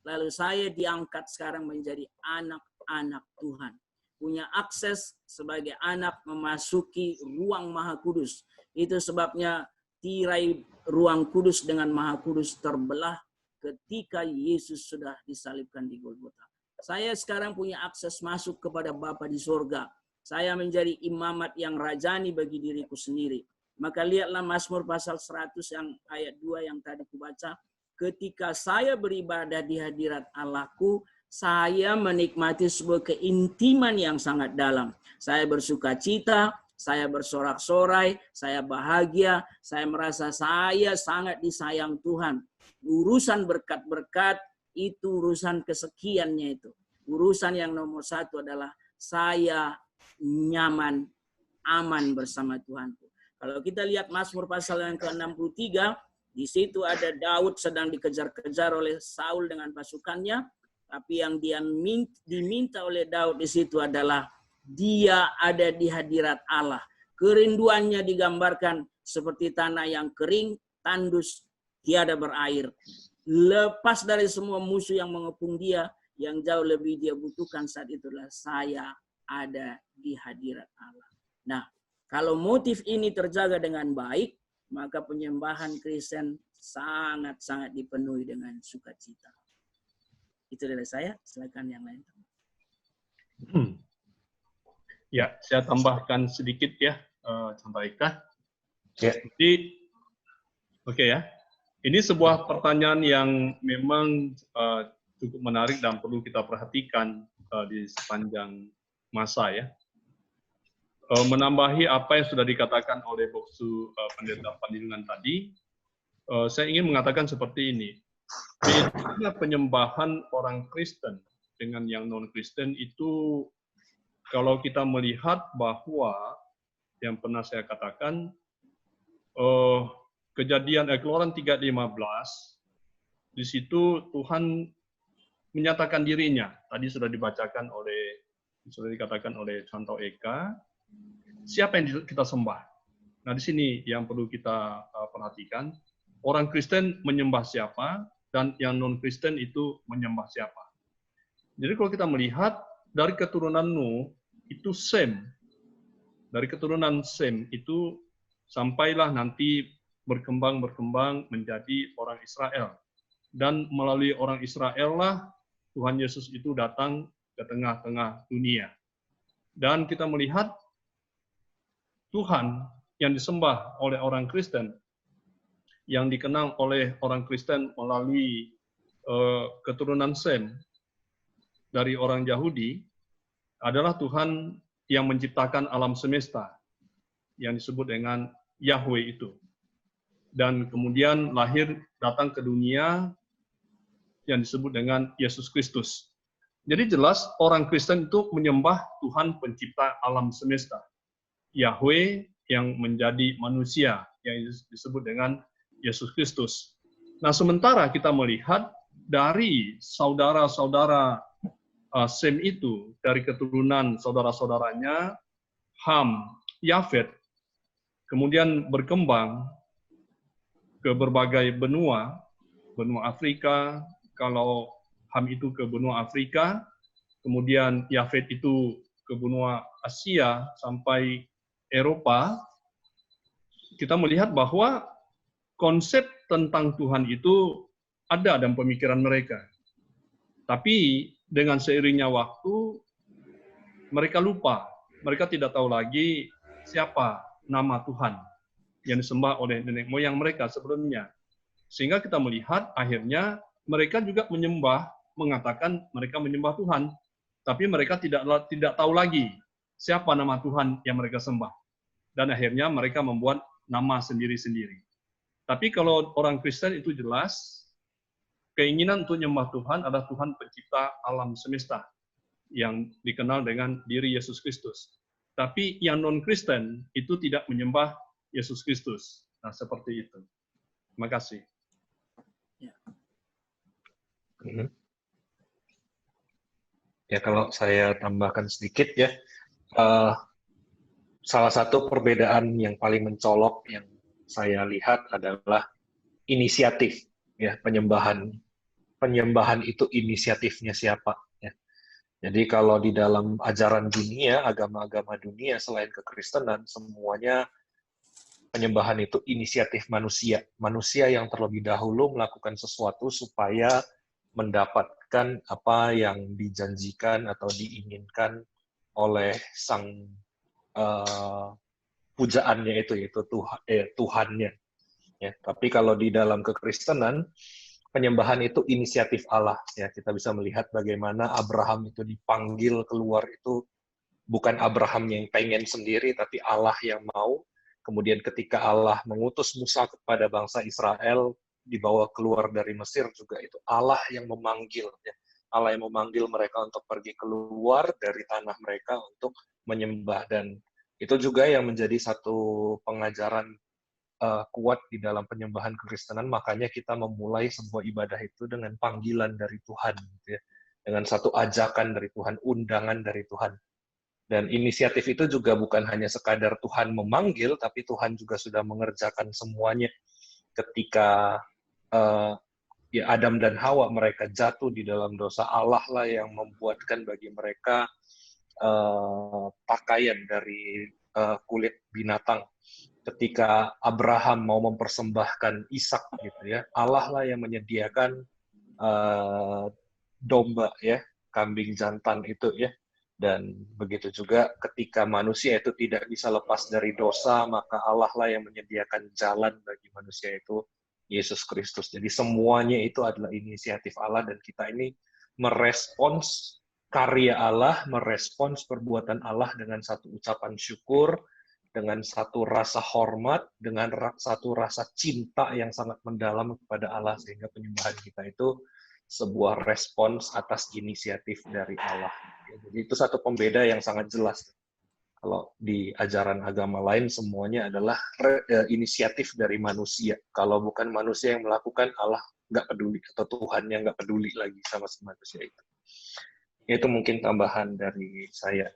Lalu saya diangkat sekarang menjadi anak-anak Tuhan. Punya akses sebagai anak memasuki ruang Maha Kudus. Itu sebabnya tirai ruang kudus dengan Maha Kudus terbelah ketika Yesus sudah disalibkan di Golgota. Saya sekarang punya akses masuk kepada Bapa di sorga. Saya menjadi imamat yang rajani bagi diriku sendiri. Maka lihatlah Mazmur pasal 100 yang ayat 2 yang tadi kubaca. Ketika saya beribadah di hadirat Allahku, saya menikmati sebuah keintiman yang sangat dalam. Saya bersuka cita, saya bersorak-sorai, saya bahagia, saya merasa saya sangat disayang Tuhan. Urusan berkat-berkat itu urusan kesekiannya itu. Urusan yang nomor satu adalah saya nyaman, aman bersama Tuhanku. Kalau kita lihat Mazmur pasal yang ke-63, di situ ada Daud sedang dikejar-kejar oleh Saul dengan pasukannya, tapi yang dia diminta oleh Daud di situ adalah dia ada di hadirat Allah. Kerinduannya digambarkan seperti tanah yang kering, tandus, tiada berair. Lepas dari semua musuh yang mengepung dia, yang jauh lebih dia butuhkan saat itulah saya ada di hadirat Allah. Nah, kalau motif ini terjaga dengan baik, maka penyembahan Kristen sangat-sangat dipenuhi dengan sukacita. Itu dari saya, silakan yang lain.
Ya, saya tambahkan sedikit ya, Contoh Eka.
Ya.
Jadi, oke ya. Ini sebuah pertanyaan yang memang cukup menarik dan perlu kita perhatikan di sepanjang masa ya. Menambahi apa yang sudah dikatakan oleh Boksu Pendeta Pandiungan tadi, saya ingin mengatakan seperti ini. Bedanya penyembahan orang Kristen dengan yang non-Kristen itu, kalau kita melihat bahwa yang pernah saya katakan, Keluaran 3:15, di situ Tuhan menyatakan dirinya. Tadi sudah dikatakan oleh Contoh Eka. Siapa yang kita sembah? Nah, di sini yang perlu kita perhatikan. Orang Kristen menyembah siapa dan yang non-Kristen itu menyembah siapa. Jadi kalau kita melihat dari keturunan Nuh itu Sem. Dari keturunan Sem itu sampailah nanti berkembang menjadi orang Israel. Dan melalui orang Israel lah Tuhan Yesus itu datang ke tengah-tengah dunia. Dan kita melihat Tuhan yang disembah oleh orang Kristen, yang dikenal oleh orang Kristen melalui keturunan Sem dari orang Yahudi, adalah Tuhan yang menciptakan alam semesta, yang disebut dengan Yahweh itu. Dan kemudian datang ke dunia yang disebut dengan Yesus Kristus. Jadi jelas orang Kristen itu menyembah Tuhan pencipta alam semesta. Yahweh yang menjadi manusia, yang disebut dengan Yesus Kristus. Nah, sementara kita melihat dari saudara-saudara Sem itu, dari keturunan saudara-saudaranya, Ham, Yafet, kemudian berkembang ke berbagai benua Afrika, kalau Ham itu ke benua Afrika, kemudian Yafet itu ke benua Asia sampai Eropa, kita melihat bahwa konsep tentang Tuhan itu ada dalam pemikiran mereka. Tapi dengan seiringnya waktu, mereka lupa. Mereka tidak tahu lagi siapa nama Tuhan yang disembah oleh nenek moyang mereka sebelumnya. Sehingga kita melihat akhirnya mereka juga mengatakan mereka menyembah Tuhan, tapi mereka tidak tahu lagi siapa nama Tuhan yang mereka sembah. Dan akhirnya mereka membuat nama sendiri-sendiri. Tapi kalau orang Kristen itu jelas, keinginan untuk menyembah Tuhan adalah Tuhan pencipta alam semesta, yang dikenal dengan diri Yesus Kristus. Tapi yang non-Kristen itu tidak menyembah Yesus Kristus. Nah, seperti itu. Terima kasih.
Ya, kalau saya tambahkan sedikit ya, salah satu perbedaan yang paling mencolok yang saya lihat adalah inisiatif, ya, penyembahan. Penyembahan itu inisiatifnya siapa? Ya. Jadi kalau di dalam ajaran dunia, agama-agama dunia selain kekristenan, semuanya penyembahan itu inisiatif manusia. Manusia yang terlebih dahulu melakukan sesuatu supaya mendapatkan apa yang dijanjikan atau diinginkan oleh sang pujaannya itu, yaitu Tuhannya. Ya, tapi kalau di dalam kekristenan, penyembahan itu inisiatif Allah. Ya, kita bisa melihat bagaimana Abraham itu dipanggil keluar itu bukan Abraham yang pengen sendiri, tapi Allah yang mau. Kemudian ketika Allah mengutus Musa kepada bangsa Israel, dibawa keluar dari Mesir juga itu Allah yang memanggil. Ya. Allah yang memanggil mereka untuk pergi keluar dari tanah mereka untuk menyembah. Dan itu juga yang menjadi satu pengajaran kuat di dalam penyembahan kekristenan. Makanya kita memulai sebuah ibadah itu dengan panggilan dari Tuhan. Gitu ya. Dengan satu ajakan dari Tuhan, undangan dari Tuhan. Dan inisiatif itu juga bukan hanya sekadar Tuhan memanggil, tapi Tuhan juga sudah mengerjakan semuanya. Ketika ya Adam dan Hawa mereka jatuh di dalam dosa, Allah lah yang membuatkan bagi mereka pakaian dari kulit binatang. Ketika Abraham mau mempersembahkan Ishak, gitu ya, Allah lah yang menyediakan domba, ya, kambing jantan itu, ya. Dan begitu juga ketika manusia itu tidak bisa lepas dari dosa, maka Allah lah yang menyediakan jalan bagi manusia itu, Yesus Kristus. Jadi semuanya itu adalah inisiatif Allah, dan kita ini merespons karya Allah, merespons perbuatan Allah dengan satu ucapan syukur, dengan satu rasa hormat, dengan satu rasa cinta yang sangat mendalam kepada Allah, sehingga penyembahan kita itu sebuah respons atas inisiatif dari Allah. Jadi itu satu pembeda yang sangat jelas. Kalau di ajaran agama lain semuanya adalah inisiatif dari manusia. Kalau bukan manusia yang melakukan, Allah nggak peduli, atau Tuhan yang nggak peduli lagi sama manusia itu. Itu mungkin tambahan dari saya.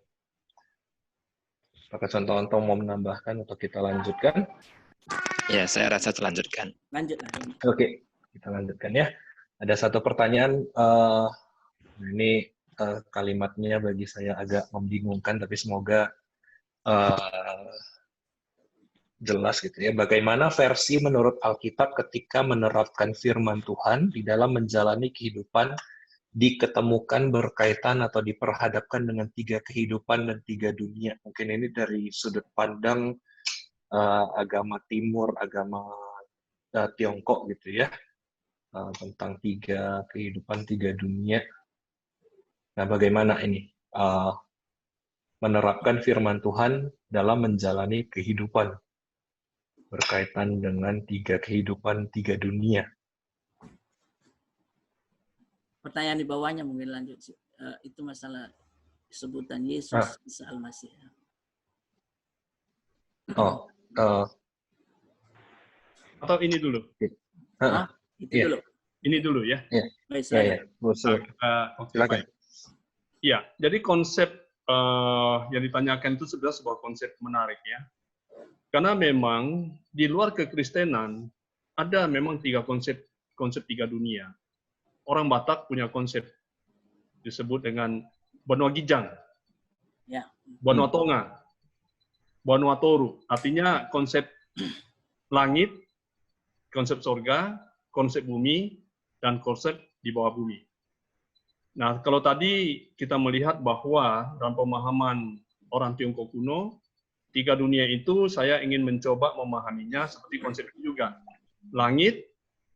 Apakah contoh-contoh mau menambahkan atau kita lanjutkan?
Ya, saya rasa lanjutkan.
Lanjutlah.
Oke, kita lanjutkan ya. Ada satu pertanyaan, ini kalimatnya bagi saya agak membingungkan, tapi semoga jelas gitu ya. Bagaimana versi menurut Alkitab ketika menerapkan firman Tuhan di dalam menjalani kehidupan diketemukan berkaitan atau diperhadapkan dengan 3 kehidupan dan 3 dunia. Mungkin ini dari sudut pandang agama Timur, agama Tiongkok gitu ya, tentang 3 kehidupan, 3 dunia. Nah, bagaimana ini menerapkan firman Tuhan dalam menjalani kehidupan berkaitan dengan 3 kehidupan, 3 dunia.
Pertanyaan di bawahnya mungkin lanjut itu masalah sebutan Yesus
Ah.
Isa Al-Masih.
Oh,
Atau ini dulu?
Ah, itu
Iya.
dulu.
Ini dulu ya.
Baik,
ya,
saya.
ya. Usul.
Oke,
Silakan.
baik. Iya, jadi konsep yang ditanyakan itu sebenarnya sebuah konsep menarik ya. Karena memang di luar kekristenan ada memang konsep 3 dunia. Orang Batak punya konsep disebut dengan Benua Gijang,
Ya.
Benua Tonga, Benua Toru. Artinya konsep langit, konsep surga, konsep bumi, dan konsep di bawah bumi. Nah, kalau tadi kita melihat bahwa dalam pemahaman orang Tiongkok kuno, 3 dunia itu saya ingin mencoba memahaminya seperti konsep itu juga. Langit,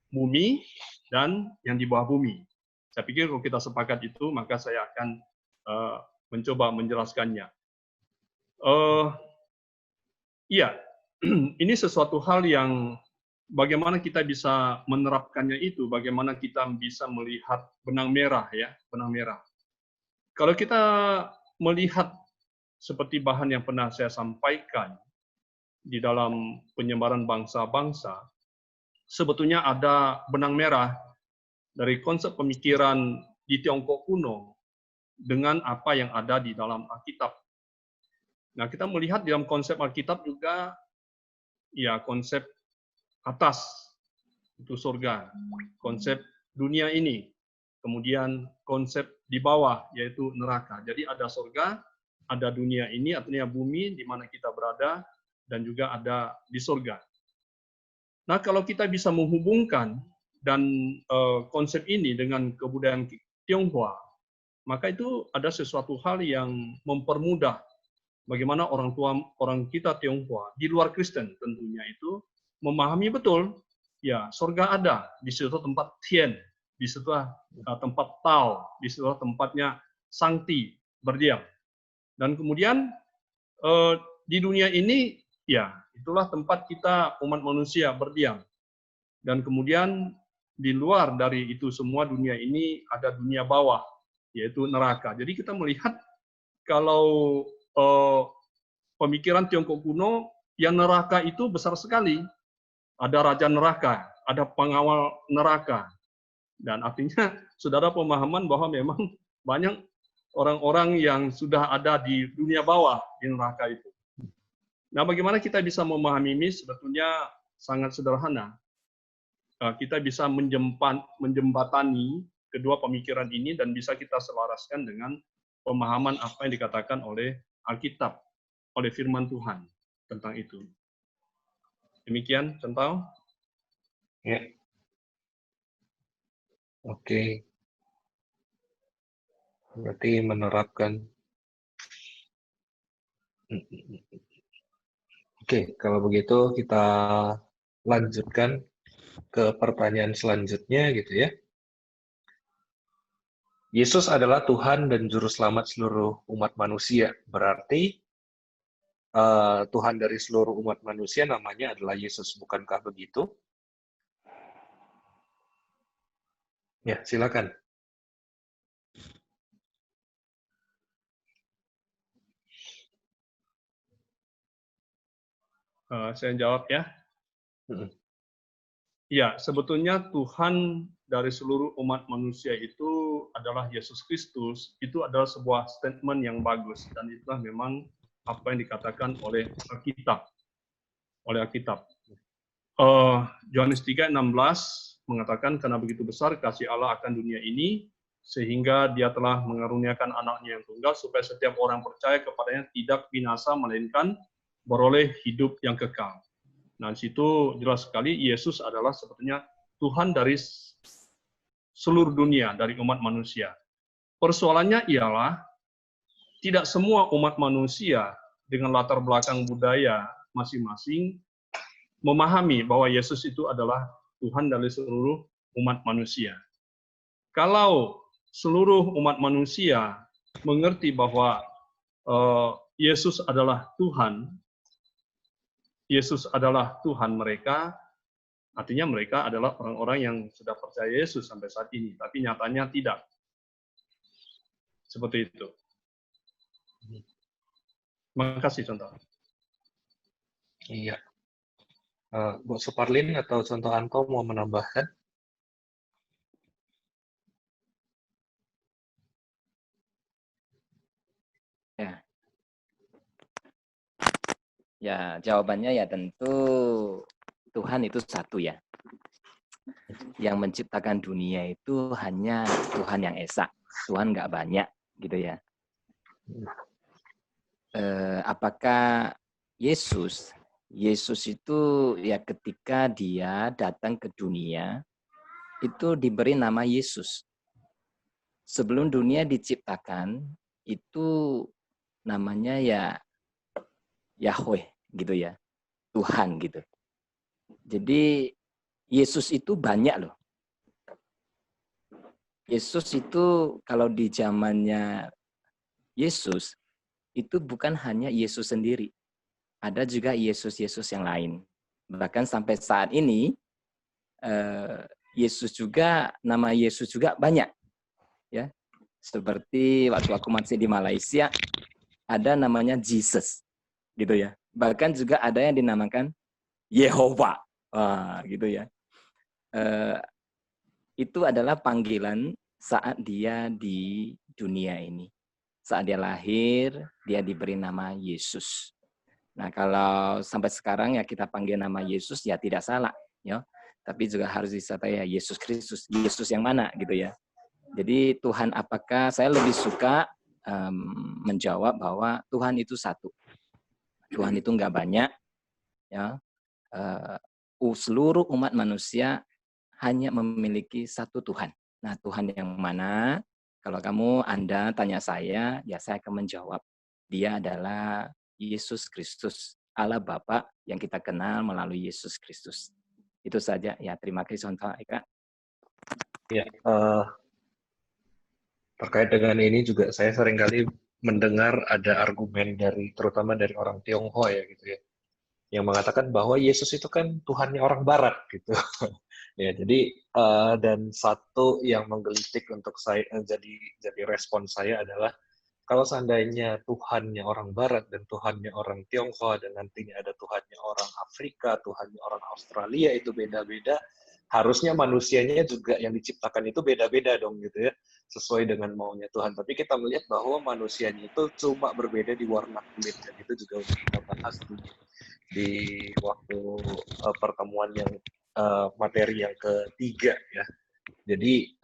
bumi, dan yang di bawah bumi. Saya pikir kalau kita sepakat itu, maka saya akan mencoba menjelaskannya. Iya, ini sesuatu hal yang bagaimana kita bisa menerapkannya itu, bagaimana kita bisa melihat benang merah ya, benang merah. Kalau kita melihat seperti bahan yang pernah saya sampaikan di dalam penyebaran bangsa-bangsa, sebetulnya ada benang merah dari konsep pemikiran di Tiongkok kuno dengan apa yang ada di dalam Alkitab. Nah, kita melihat dalam konsep Alkitab juga ya konsep atas itu surga, konsep dunia ini, kemudian konsep di bawah yaitu neraka. Jadi ada surga, ada dunia ini artinya bumi di mana kita berada, dan juga ada di surga. Nah, kalau kita bisa menghubungkan dan konsep ini dengan kebudayaan Tionghoa, maka itu ada sesuatu hal yang mempermudah bagaimana orang kita Tionghoa di luar Kristen tentunya itu memahami betul ya surga ada di situ tempat Tien, di situ tempat Tao, di situ tempatnya Sangti berdiam. Dan kemudian di dunia ini ya itulah tempat kita umat manusia berdiam. Dan kemudian di luar dari itu semua dunia ini ada dunia bawah yaitu neraka. Jadi kita melihat kalau pemikiran Tiongkok kuno yang neraka itu besar sekali. Ada raja neraka, ada pengawal neraka. Dan artinya sudah ada pemahaman bahwa memang banyak orang-orang yang sudah ada di dunia bawah di neraka itu. Nah, bagaimana kita bisa memahami ini sebetulnya sangat sederhana. Kita bisa menjembatani kedua pemikiran ini dan bisa kita selaraskan dengan pemahaman apa yang dikatakan oleh Alkitab, oleh firman Tuhan tentang itu. Demikian, Centau.
Ya. Oke. Berarti menerapkan. Oke, kalau begitu kita lanjutkan ke pertanyaan selanjutnya gitu ya. Yesus adalah Tuhan dan Juru Selamat seluruh umat manusia. Berarti Tuhan dari seluruh umat manusia namanya adalah Yesus, bukankah begitu? Ya, silakan.
Saya jawab ya. Ya, sebetulnya Tuhan dari seluruh umat manusia itu adalah Yesus Kristus. Itu adalah sebuah statement yang bagus dan itulah memang apa yang dikatakan oleh Alkitab. Yohanes 3:16 mengatakan karena begitu besar kasih Allah akan dunia ini sehingga Dia telah mengaruniakan anaknya yang tunggal supaya setiap orang percaya kepadanya tidak binasa melainkan beroleh hidup yang kekal. Nah, di situ jelas sekali Yesus adalah sebetulnya Tuhan dari seluruh dunia, dari umat manusia. Persoalannya ialah tidak semua umat manusia dengan latar belakang budaya masing-masing memahami bahwa Yesus itu adalah Tuhan dari seluruh umat manusia. Kalau seluruh umat manusia mengerti bahwa Yesus adalah Tuhan, Yesus adalah Tuhan mereka, artinya mereka adalah orang-orang yang sudah percaya Yesus sampai saat ini, tapi nyatanya tidak. Seperti itu. Terima kasih contoh.
Iya. Bu Suparlin atau contoh Anto mau menambahkan?
Ya. Ya, jawabannya ya tentu Tuhan itu satu ya. Yang menciptakan dunia itu hanya Tuhan yang esa. Tuhan nggak banyak gitu ya. Apakah Yesus itu ya ketika dia datang ke dunia itu diberi nama Yesus. Sebelum dunia diciptakan itu namanya ya Yahweh gitu ya. Tuhan gitu. Jadi Yesus itu banyak loh. Yesus itu kalau di zamannya Yesus itu bukan hanya Yesus sendiri. Ada juga Yesus-Yesus yang lain. Bahkan sampai saat ini Yesus juga, nama Yesus juga banyak. Ya. Seperti waktu aku masih di Malaysia ada namanya Jesus gitu ya. Bahkan juga ada yang dinamakan Yehova. Gitu ya. Itu adalah panggilan saat dia di dunia ini. Saat dia lahir, dia diberi nama Yesus. Nah, kalau sampai sekarang ya kita panggil nama Yesus ya tidak salah, ya. Tapi juga harus disertai ya Yesus Kristus. Yesus yang mana gitu ya. Jadi Tuhan apakah saya lebih suka menjawab bahwa Tuhan itu satu. Tuhan itu enggak banyak, ya. Seluruh umat manusia hanya memiliki satu Tuhan. Nah, Tuhan yang mana? Kalau Anda tanya saya, ya saya akan menjawab. Dia adalah Yesus Kristus, Allah Bapa yang kita kenal melalui Yesus Kristus. Itu saja. Ya, terima kasih contoh, Eka.
Ya, terkait dengan ini juga saya seringkali mendengar ada argumen terutama dari orang Tionghoa ya gitu ya, yang mengatakan bahwa Yesus itu kan Tuhannya orang Barat gitu. Ya, jadi dan satu yang menggelitik untuk saya jadi respon saya adalah kalau seandainya Tuhannya orang Barat dan Tuhannya orang Tionghoa dan nantinya ada Tuhannya orang Afrika, Tuhannya orang Australia itu beda-beda, harusnya manusianya juga yang diciptakan itu beda-beda dong gitu ya, sesuai dengan maunya Tuhan. Tapi kita melihat bahwa manusianya itu cuma berbeda di warna kulit, dan itu juga udah kita bahas di waktu pertemuan yang materi yang ketiga ya. Jadi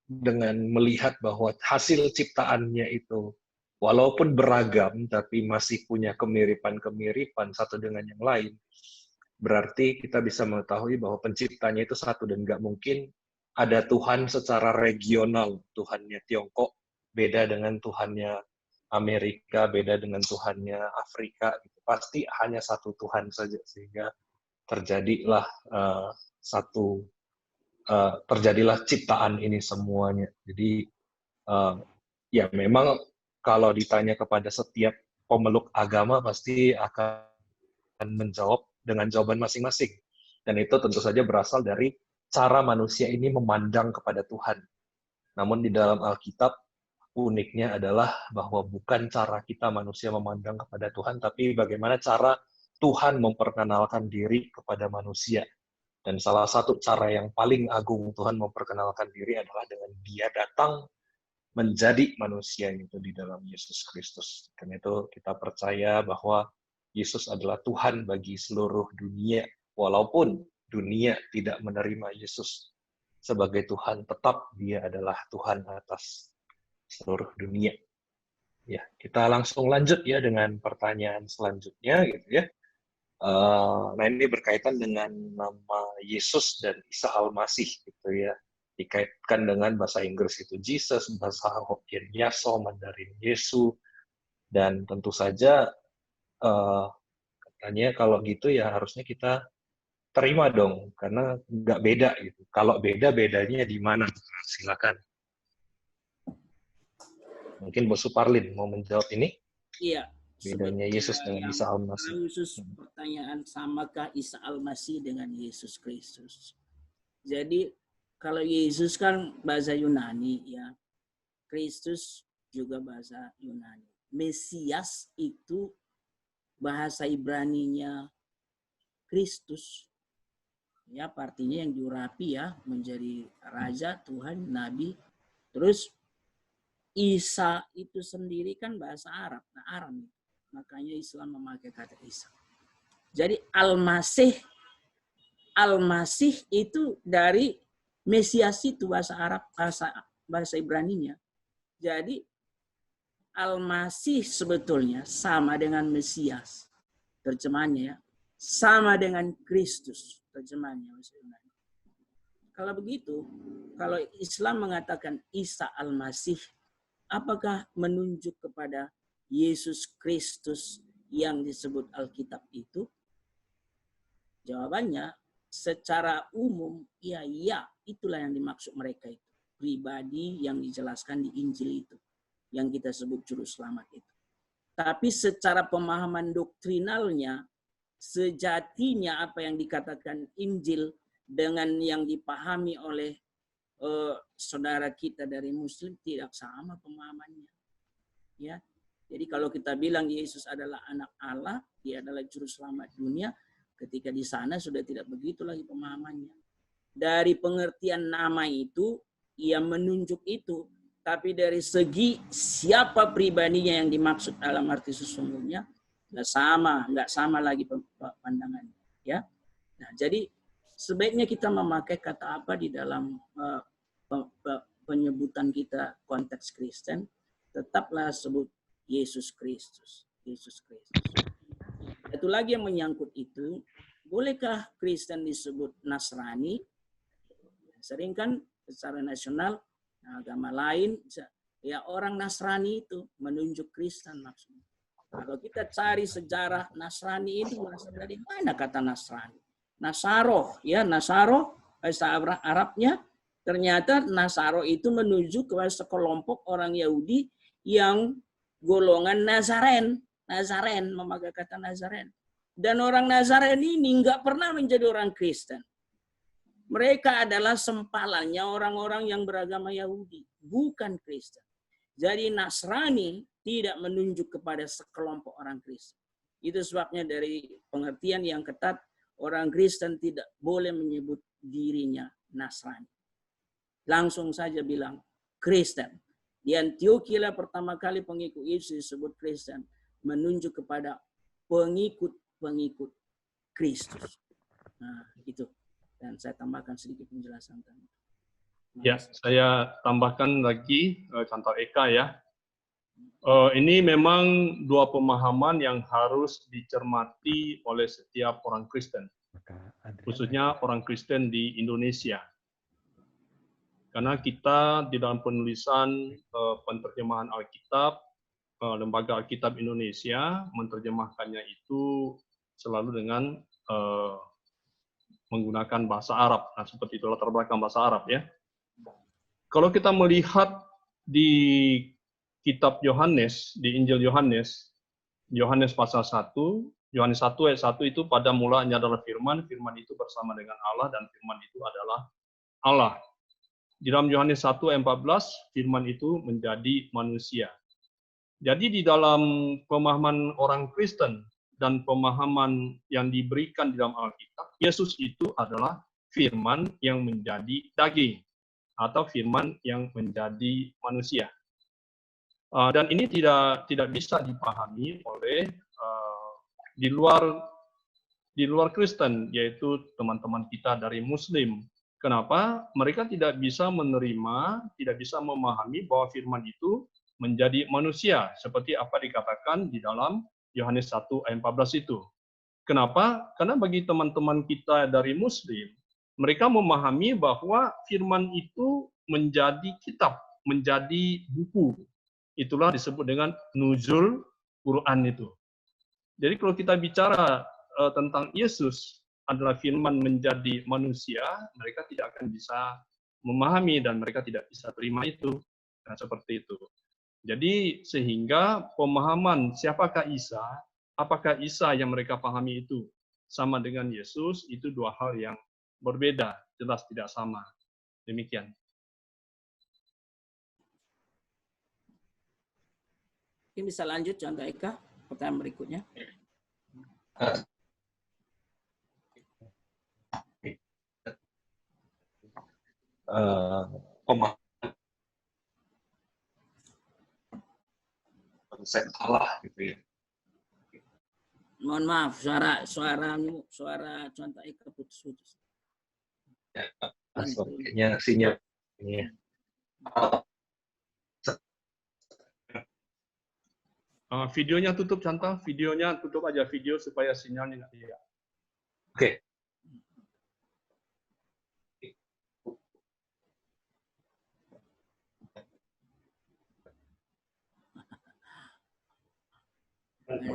dengan melihat bahwa hasil ciptaannya itu walaupun beragam tapi masih punya kemiripan-kemiripan satu dengan yang lain, berarti kita bisa mengetahui bahwa penciptanya itu satu dan nggak mungkin ada Tuhan secara regional. Tuhannya Tiongkok beda dengan Tuhannya Amerika, beda dengan Tuhannya Afrika. Pasti hanya satu Tuhan saja, sehingga terjadilah terjadilah ciptaan ini semuanya. Jadi ya memang kalau ditanya kepada setiap pemeluk agama pasti akan menjawab dengan jawaban masing-masing. Dan itu tentu saja berasal dari cara manusia ini memandang kepada Tuhan. Namun di dalam Alkitab uniknya adalah bahwa bukan cara kita manusia memandang kepada Tuhan, tapi bagaimana cara Tuhan memperkenalkan diri kepada manusia. Dan salah satu cara yang paling agung Tuhan memperkenalkan diri adalah dengan Dia datang menjadi manusia itu di dalam Yesus Kristus. Karena itu kita percaya bahwa Yesus adalah Tuhan bagi seluruh dunia. Walaupun dunia tidak menerima Yesus sebagai Tuhan, tetap Dia adalah Tuhan atas seluruh dunia. Ya, kita langsung lanjut ya dengan pertanyaan selanjutnya gitu ya. Nah ini berkaitan dengan nama Yesus dan Isa Al-Masih gitu ya. Dikaitkan dengan bahasa Inggris itu Jesus, bahasa Hokkien Yaso, Mandarin Yesu, dan tentu saja katanya kalau gitu ya harusnya kita terima dong, karena nggak beda gitu. Kalau beda, bedanya di mana? Silakan. Mungkin Bu Suparlin mau menjawab ini?
Iya.
Bedanya Yesus dengan Isa Al-Masih.
Khusus pertanyaan, samakah Isa Al-Masih dengan Yesus Kristus? Jadi kalau Yesus kan bahasa Yunani ya. Kristus juga bahasa Yunani. Mesias itu bahasa Ibraninya Kristus. Ya, artinya yang diurapi ya, menjadi raja, Tuhan, nabi. Terus Isa itu sendiri kan bahasa Arab. Nah, Aram. Makanya Islam memakai kata Isa. Jadi Al-Masih itu dari Mesias itu bahasa Arab, bahasa Ibraninya. Jadi Al-Masih sebetulnya sama dengan Mesias. Terjemahannya ya. Sama dengan Kristus. Terjemahannya. Kalau begitu, kalau Islam mengatakan Isa Al-Masih, apakah menunjuk kepada Yesus Kristus yang disebut Alkitab itu? Jawabannya, secara umum, ya, itulah yang dimaksud mereka itu. Pribadi yang dijelaskan di Injil itu. Yang kita sebut juru selamat itu. Tapi secara pemahaman doktrinalnya, sejatinya apa yang dikatakan Injil dengan yang dipahami oleh saudara kita dari Muslim tidak sama pemahamannya. Ya, jadi kalau kita bilang Yesus adalah anak Allah, dia adalah juru selamat dunia, ketika di sana sudah tidak begitu lagi pemahamannya. Dari pengertian nama itu, ia menunjuk itu, tapi dari segi siapa pribadinya yang dimaksud dalam arti sesungguhnya, nggak sama lagi pandangannya. Ya, nah jadi sebaiknya kita memakai kata apa di dalam penyebutan kita konteks Kristen, tetaplah sebut Yesus Kristus. Yesus Kristus. Itu lagi yang menyangkut itu, bolehkah Kristen disebut Nasrani? Sering kan secara nasional, agama lain, ya orang Nasrani itu menunjuk Kristen maksudnya. Kalau kita cari sejarah Nasrani itu berasal dari mana kata Nasrani? Nasaroh, ya Nasaroh, bahasa Arabnya, ternyata Nasaroh itu menuju kepada sekelompok orang Yahudi yang golongan Nazaren, memakai kata Nazaren. Dan orang Nazaren ini nggak pernah menjadi orang Kristen. Mereka adalah sempalannya orang-orang yang beragama Yahudi, bukan Kristen. Jadi Nasrani tidak menunjuk kepada sekelompok orang Kristen. Itu sebabnya dari pengertian yang ketat, orang Kristen tidak boleh menyebut dirinya Nasrani. Langsung saja bilang Kristen. Di Antioquia pertama kali pengikut Yesus disebut Kristen, menunjuk kepada pengikut Kristus. Nah, itu. Dan saya tambahkan sedikit penjelasan tadi.
Ya, saya tambahkan lagi contoh Eka ya. Ini memang dua pemahaman yang harus dicermati oleh setiap orang Kristen, khususnya orang Kristen di Indonesia. Karena kita di dalam penulisan penerjemahan Alkitab, Lembaga Alkitab Indonesia menerjemahkannya itu selalu dengan menggunakan bahasa Arab. Nah, seperti itu latar belakang bahasa Arab ya. Kalau kita melihat di kitab Yohanes, di Injil Yohanes, Yohanes pasal 1, Yohanes 1 ayat 1 itu pada mulanya adalah firman, firman itu bersama dengan Allah dan firman itu adalah Allah. Di dalam Yohanes 1 ayat 14, firman itu menjadi manusia. Jadi di dalam pemahaman orang Kristen dan pemahaman yang diberikan di dalam Alkitab, Yesus itu adalah firman yang menjadi daging atau firman yang menjadi manusia. Dan ini tidak bisa dipahami oleh di luar Kristen, yaitu teman-teman kita dari Muslim. Kenapa? Mereka tidak bisa menerima, tidak bisa memahami bahwa firman itu menjadi manusia, seperti apa dikatakan di dalam Yohanes 1 ayat 14 itu. Kenapa? Karena bagi teman-teman kita dari Muslim, mereka memahami bahwa firman itu menjadi kitab, menjadi buku. Itulah disebut dengan nuzul Quran itu. Jadi kalau kita bicara tentang Yesus adalah firman menjadi manusia, mereka tidak akan bisa memahami dan mereka tidak bisa terima itu. Nah, seperti itu. Jadi sehingga pemahaman siapakah Isa, apakah Isa yang mereka pahami itu sama dengan Yesus, itu dua hal yang berbeda, jelas tidak sama. Demikian.
Mungkin bisa lanjut contoh Eka, pertanyaan berikutnya.
Konsep Allah gitu ya.
Mohon maaf, suara contoh Eka putus-putus.
Ya, kayaknya sinyal ini.
Videonya tutup, contoh videonya tutup aja video supaya sinyalnya nggak hilang.
Oke.
Oke.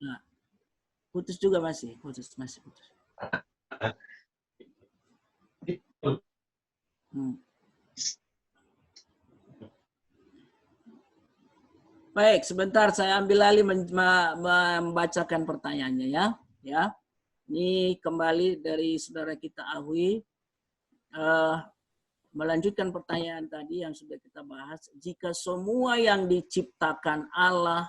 Nah, putus juga masih putus. Baik, sebentar saya ambil alih membacakan pertanyaannya ya. Ya, ini kembali dari saudara kita Ahwi. Melanjutkan pertanyaan tadi yang sudah kita bahas. Jika semua yang diciptakan Allah,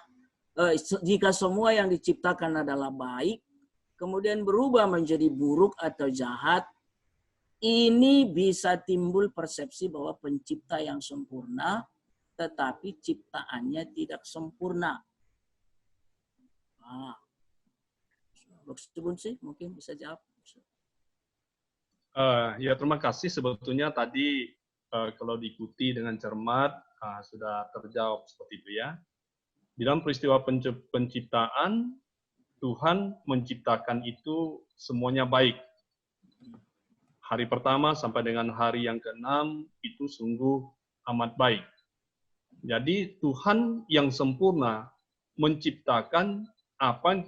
jika semua yang diciptakan adalah baik, kemudian berubah menjadi buruk atau jahat, ini bisa timbul persepsi bahwa pencipta yang sempurna, tetapi ciptaannya tidak sempurna. Dokter sih mungkin bisa jawab.
Ya, terima kasih. Sebetulnya tadi kalau diikuti dengan cermat sudah terjawab seperti itu ya. Di dalam peristiwa penciptaan, Tuhan menciptakan itu semuanya baik. Hari pertama sampai dengan hari yang ke-6 itu sungguh amat baik. Jadi Tuhan yang sempurna menciptakan apa yang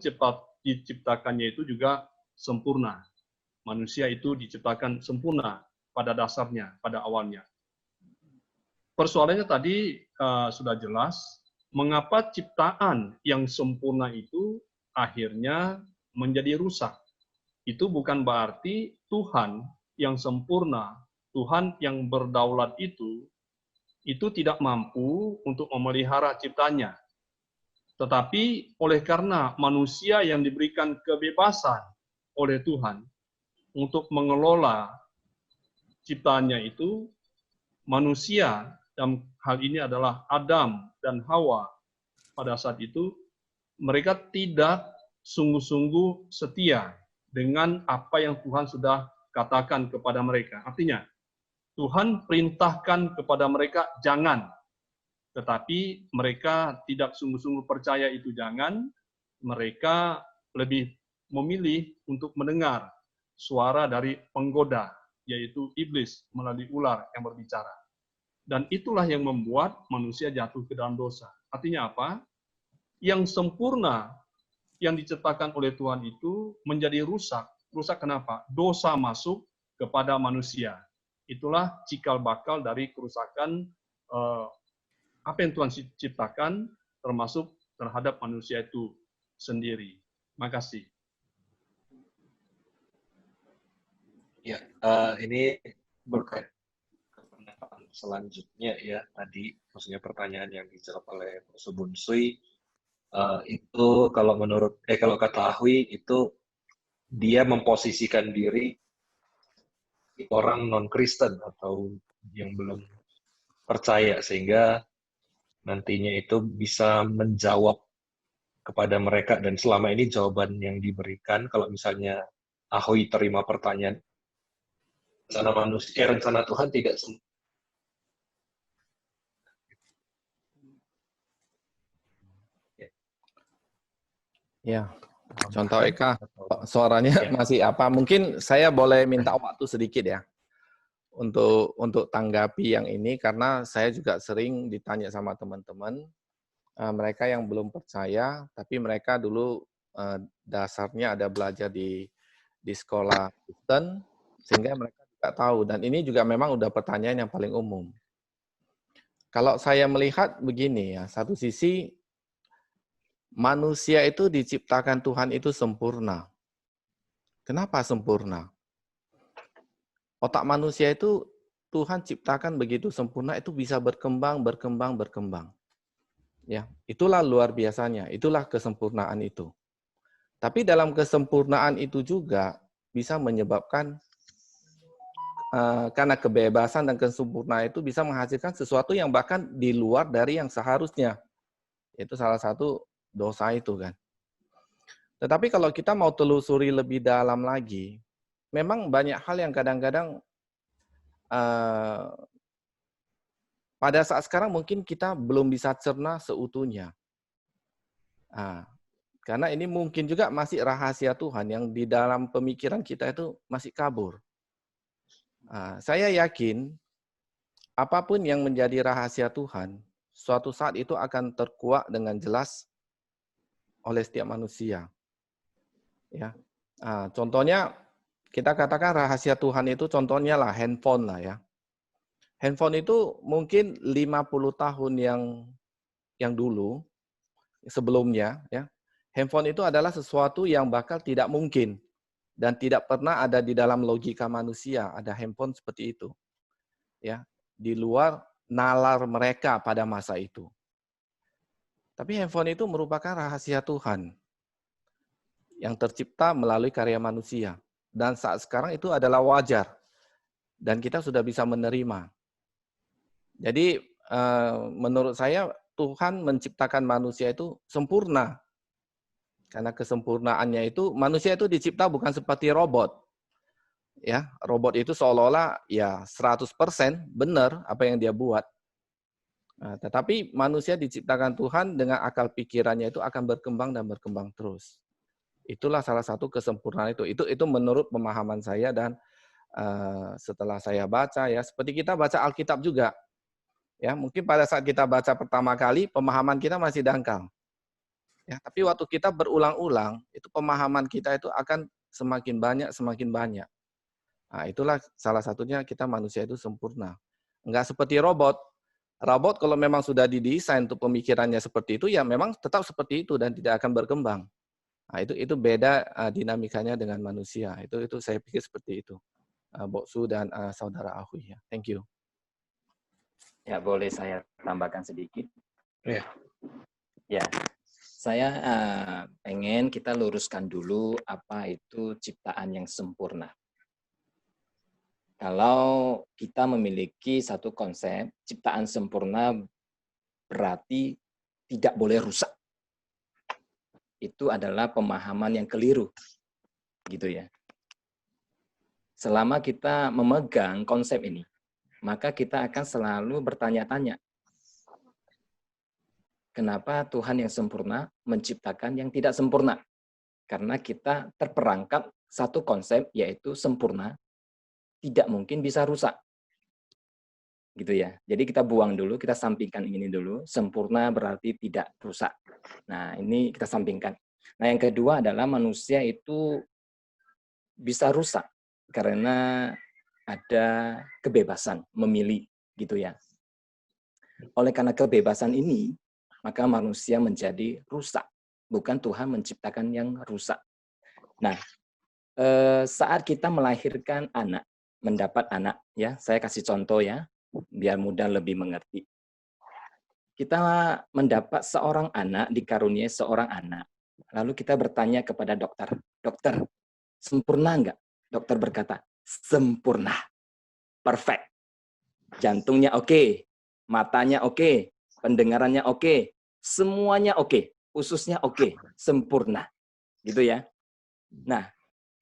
diciptakannya itu juga sempurna. Manusia itu diciptakan sempurna pada dasarnya, pada awalnya. Persoalannya tadi sudah jelas, mengapa ciptaan yang sempurna itu akhirnya menjadi rusak. Itu bukan berarti Tuhan yang sempurna, Tuhan yang berdaulat itu tidak mampu untuk memelihara ciptanya. Tetapi oleh karena manusia yang diberikan kebebasan oleh Tuhan untuk mengelola ciptaannya itu, manusia dalam hal ini adalah Adam dan Hawa pada saat itu, mereka tidak sungguh-sungguh setia dengan apa yang Tuhan sudah katakan kepada mereka. Artinya, Tuhan perintahkan kepada mereka jangan, tetapi mereka tidak sungguh-sungguh percaya itu jangan, mereka lebih memilih untuk mendengar suara dari penggoda, yaitu iblis melalui ular yang berbicara. Dan itulah yang membuat manusia jatuh ke dalam dosa. Artinya apa? Yang sempurna yang diciptakan oleh Tuhan itu menjadi rusak. Rusak kenapa? Dosa masuk kepada manusia. Itulah cikal bakal dari kerusakan apa yang Tuhan ciptakan, termasuk terhadap manusia itu sendiri. Makasih.
Ya, ini berkait pertanyaan selanjutnya ya tadi, maksudnya pertanyaan yang dijawab oleh Pak Subunsui itu kalau kata Ahwi itu dia memposisikan diri orang non-Kristen atau yang belum percaya sehingga nantinya itu bisa menjawab kepada mereka, dan selama ini jawaban yang diberikan kalau misalnya Ahwi terima pertanyaan rencana Tuhan tidak
ya. Contoh Eka, suaranya masih apa? Mungkin saya boleh minta waktu sedikit ya untuk tanggapi yang ini, karena saya juga sering ditanya sama teman-teman mereka yang belum percaya, tapi mereka dulu dasarnya ada belajar di sekolah Kristen, sehingga mereka juga tahu. Dan ini juga memang udah pertanyaan yang paling umum. Kalau saya melihat begini ya, satu sisi manusia itu diciptakan Tuhan itu sempurna. Kenapa sempurna? Otak manusia itu Tuhan ciptakan begitu sempurna itu bisa berkembang, berkembang, berkembang. Ya, itulah luar biasanya, itulah kesempurnaan itu. Tapi dalam kesempurnaan itu juga bisa menyebabkan karena kebebasan dan kesempurnaan itu bisa menghasilkan sesuatu yang bahkan di luar dari yang seharusnya. Itu salah satu dosa itu kan. Tetapi kalau kita mau telusuri lebih dalam lagi, memang banyak hal yang kadang-kadang pada saat sekarang mungkin kita belum bisa cerna seutuhnya. Karena ini mungkin juga masih rahasia Tuhan yang di dalam pemikiran kita itu masih kabur. Saya yakin apapun yang menjadi rahasia Tuhan, suatu saat itu akan terkuak dengan jelas oleh setiap manusia. Ya, contohnya kita katakan rahasia Tuhan itu contohnya lah handphone lah ya. Handphone itu mungkin 50 tahun yang dulu sebelumnya ya. Handphone itu adalah sesuatu yang bakal tidak mungkin dan tidak pernah ada di dalam logika manusia ada handphone seperti itu. Ya, di luar nalar mereka pada masa itu. Tapi handphone itu merupakan rahasia Tuhan yang tercipta melalui karya manusia dan saat sekarang itu adalah wajar dan kita sudah bisa menerima. Jadi menurut saya Tuhan menciptakan manusia itu sempurna. Karena kesempurnaannya itu manusia itu dicipta bukan seperti robot. Ya, robot itu seolah-olah ya 100% benar apa yang dia buat. Tetapi manusia diciptakan Tuhan dengan akal pikirannya itu akan berkembang dan berkembang terus. Itulah salah satu kesempurnaan itu. Itu menurut pemahaman saya dan setelah saya baca ya seperti kita baca Alkitab juga. Ya, mungkin pada saat kita baca pertama kali pemahaman kita masih dangkal. Ya, tapi waktu kita berulang-ulang, itu pemahaman kita itu akan semakin banyak. Nah, itulah salah satunya kita manusia itu sempurna. Enggak seperti robot. Robot kalau memang sudah didesain untuk pemikirannya seperti itu, ya memang tetap seperti itu dan tidak akan berkembang. Nah, itu beda dinamikanya dengan manusia. Itu saya pikir seperti itu. Boksu dan saudara Ahui. Ya. Thank you.
Ya, boleh saya tambahkan sedikit?
Ya.
Ya, saya pengen kita luruskan dulu apa itu ciptaan yang sempurna. Kalau kita memiliki satu konsep, ciptaan sempurna berarti tidak boleh rusak. Itu adalah pemahaman yang keliru, gitu ya. Selama kita memegang konsep ini, maka kita akan selalu bertanya-tanya, kenapa Tuhan yang sempurna menciptakan yang tidak sempurna? Karena kita terperangkap satu konsep, yaitu sempurna, tidak mungkin bisa rusak. Gitu ya. Jadi kita buang dulu, kita sampingkan ini dulu. Sempurna berarti tidak rusak. Nah, ini kita sampingkan. Nah, yang kedua adalah manusia itu bisa rusak karena ada kebebasan memilih, gitu ya. Oleh karena kebebasan ini, maka manusia menjadi rusak. Bukan Tuhan menciptakan yang rusak. Nah, saat kita melahirkan anak, mendapat anak, ya, saya kasih contoh ya, biar mudah lebih mengerti. Kita mendapat seorang anak, dikaruniai seorang anak. Lalu kita bertanya kepada dokter, dokter, sempurna enggak? Dokter berkata, sempurna, perfect. Jantungnya oke, matanya oke, pendengarannya oke, semuanya oke, ususnya oke, sempurna. Gitu ya. Nah,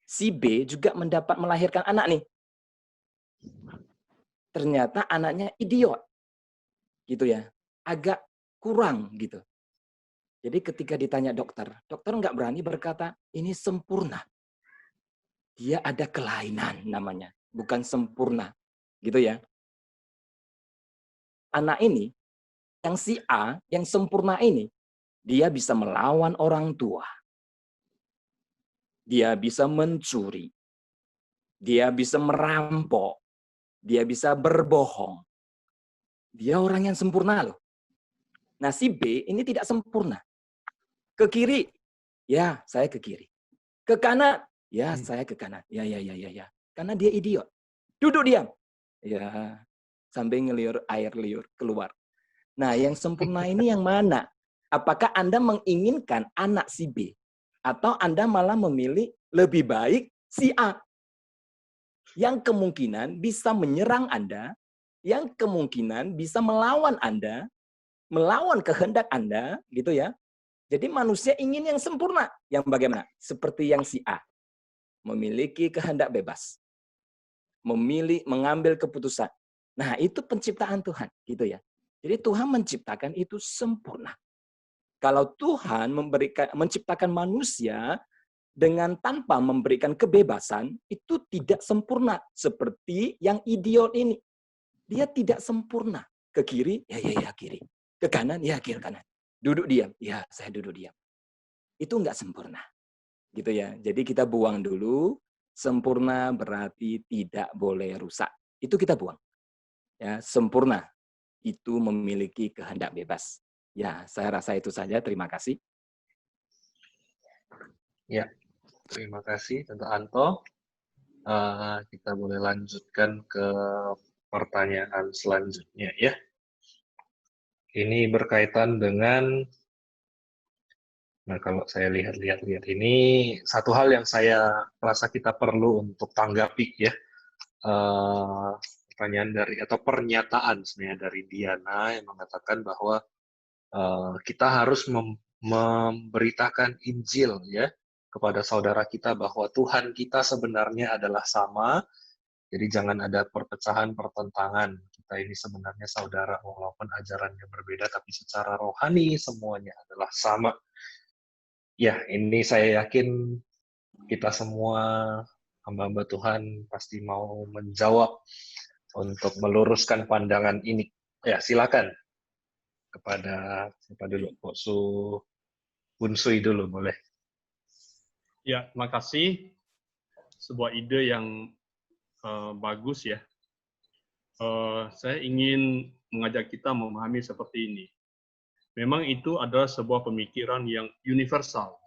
si B juga mendapat melahirkan anak nih. Ternyata anaknya idiot. Gitu ya. Agak kurang gitu. Jadi ketika ditanya dokter nggak berani berkata, ini sempurna. Dia ada kelainan namanya, bukan sempurna. Gitu ya. Anak ini, yang si A, yang sempurna ini, dia bisa melawan orang tua. Dia bisa mencuri. Dia bisa merampok. Dia bisa berbohong. Dia orang yang sempurna loh. Nah si B ini tidak sempurna. Ke kiri, ya saya ke kiri. Ke kanan, ya saya ke kanan. Ya. Karena dia idiot. Duduk diam. Ya, sambil ngeliur air liur keluar. Nah, yang sempurna ini yang mana? Apakah Anda menginginkan anak si B? Atau Anda malah memilih lebih baik si A? Yang kemungkinan bisa menyerang Anda, yang kemungkinan bisa melawan Anda, melawan kehendak Anda, gitu ya. Jadi manusia ingin yang sempurna. Yang bagaimana? Seperti yang si A. Memiliki kehendak bebas. Mengambil keputusan. Nah, itu penciptaan Tuhan, gitu ya. Jadi Tuhan menciptakan itu sempurna. Kalau Tuhan menciptakan manusia dengan tanpa memberikan kebebasan, itu tidak sempurna. Seperti yang idiot ini. Dia tidak sempurna. Ke kiri, ya kiri. Ke kanan, ya kiri kanan. Duduk diam, ya saya duduk diam. Itu nggak sempurna. Gitu ya. Jadi kita buang dulu. Sempurna berarti tidak boleh rusak. Itu kita buang. Ya, sempurna itu memiliki kehendak bebas. Ya, saya rasa itu saja. Terima kasih.
Ya, terima kasih Tante Anto. Kita boleh lanjutkan ke pertanyaan selanjutnya ya. Ini berkaitan dengan, nah kalau saya lihat ini, satu hal yang saya rasa kita perlu untuk tanggapi ya. Pertanyaan dari, atau pernyataan sebenarnya dari Diana yang mengatakan bahwa kita harus memberitakan Injil ya kepada saudara kita bahwa Tuhan kita sebenarnya adalah sama. Jadi jangan ada perpecahan, pertentangan. Kita ini sebenarnya saudara walaupun ajarannya berbeda, tapi secara rohani semuanya adalah sama. Ya, ini saya yakin kita semua hamba-hamba Tuhan pasti mau menjawab untuk meluruskan pandangan ini. Ya, silakan kepada siapa dulu? Bunsui dulu boleh.
Ya, terima kasih. Sebuah ide yang bagus ya. Saya ingin mengajak kita memahami seperti ini. Memang itu adalah sebuah pemikiran yang universal,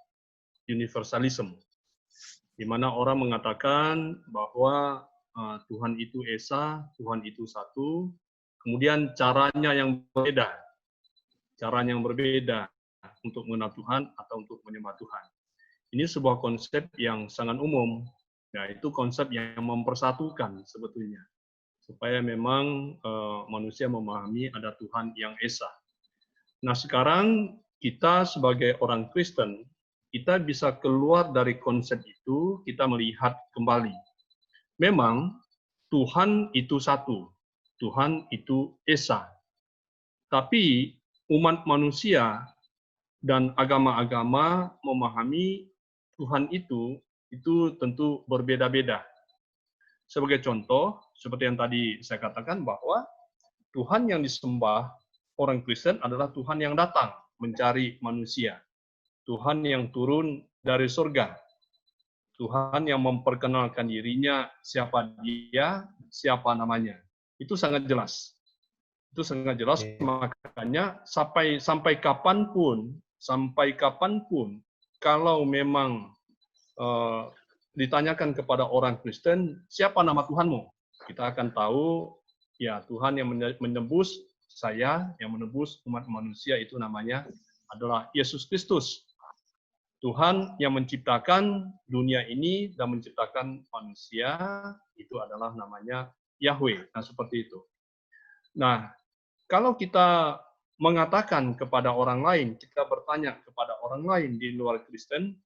universalism, di mana orang mengatakan bahwa Tuhan itu Esa, Tuhan itu satu, kemudian caranya yang berbeda untuk mengenal Tuhan atau untuk menyembah Tuhan. Ini sebuah konsep yang sangat umum, yaitu konsep yang mempersatukan sebetulnya, supaya memang manusia memahami ada Tuhan yang Esa. Nah sekarang kita sebagai orang Kristen, kita bisa keluar dari konsep itu, kita melihat kembali. Memang Tuhan itu satu, Tuhan itu Esa. Tapi umat manusia dan agama-agama memahami Tuhan itu tentu berbeda-beda. Sebagai contoh, seperti yang tadi saya katakan bahwa Tuhan yang disembah orang Kristen adalah Tuhan yang datang mencari manusia. Tuhan yang turun dari surga. Tuhan yang memperkenalkan dirinya, siapa dia, siapa namanya. Itu sangat jelas. Itu sangat jelas, makanya sampai kapanpun, kalau memang ditanyakan kepada orang Kristen, siapa nama Tuhanmu? Kita akan tahu, ya Tuhan yang menebus saya, yang menebus umat manusia itu namanya adalah Yesus Kristus. Tuhan yang menciptakan dunia ini dan menciptakan manusia, itu adalah namanya Yahweh. Nah, seperti itu. Nah, kalau kita mengatakan kepada orang lain, kita bertanya kepada orang lain di luar Kristen,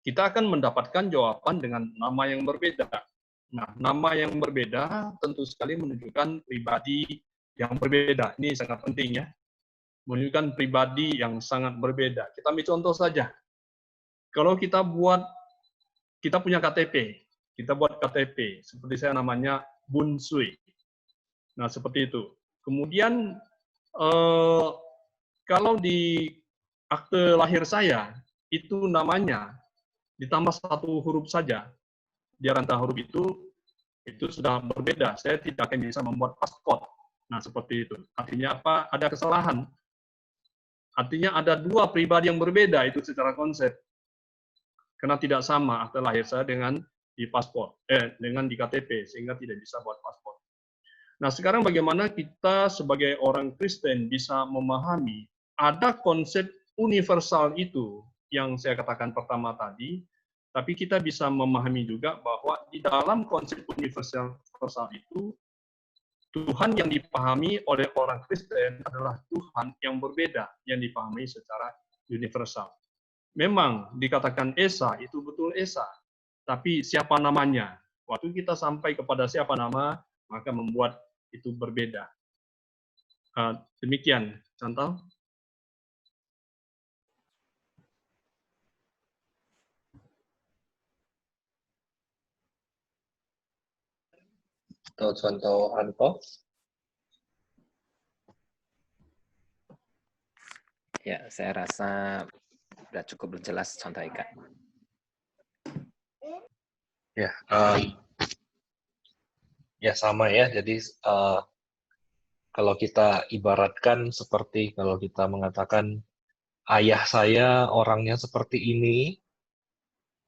kita akan mendapatkan jawaban dengan nama yang berbeda. Nah, nama yang berbeda tentu sekali menunjukkan pribadi yang berbeda. Ini sangat penting ya. Menunjukkan pribadi yang sangat berbeda. Kita ambil contoh saja. Kalau kita punya KTP, kita buat KTP, seperti saya namanya Bunsui. Nah, seperti itu. Kemudian, kalau di akte lahir saya, itu namanya ditambah satu huruf saja, di antara huruf itu sudah berbeda. Saya tidak akan bisa membuat paspor. Nah, seperti itu. Artinya apa? Ada kesalahan. Artinya ada dua pribadi yang berbeda itu secara konsep. Karena tidak sama akte lahir saya dengan di paspor, dengan di KTP, sehingga tidak bisa buat paspor. Nah, sekarang bagaimana kita sebagai orang Kristen bisa memahami ada konsep universal itu yang saya katakan pertama tadi, tapi kita bisa memahami juga bahwa di dalam konsep universal itu, Tuhan yang dipahami oleh orang Kristen adalah Tuhan yang berbeda, yang dipahami secara universal. Memang dikatakan Esa, itu betul Esa, tapi siapa namanya? Waktu kita sampai kepada siapa nama, maka membuat itu berbeda. Demikian, Chantal.
Contoh Anto.
Ya, saya rasa sudah cukup jelas contoh Eka.
Ya, ya sama ya. Jadi kalau kita ibaratkan seperti kalau kita mengatakan ayah saya orangnya seperti ini,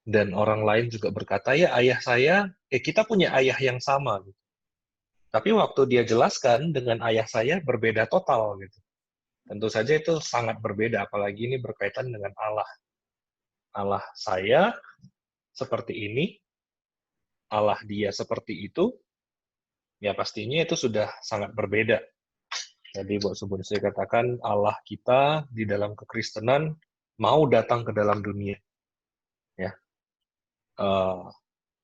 dan orang lain juga berkata, ya ayah saya, kita punya ayah yang sama. Gitu. Tapi waktu dia jelaskan dengan ayah saya berbeda total. Gitu. Tentu saja itu sangat berbeda, apalagi ini berkaitan dengan Allah. Allah saya seperti ini, Allah dia seperti itu, ya pastinya itu sudah sangat berbeda. Jadi sebelum saya katakan Allah kita di dalam kekristenan mau datang ke dalam dunia. Ya,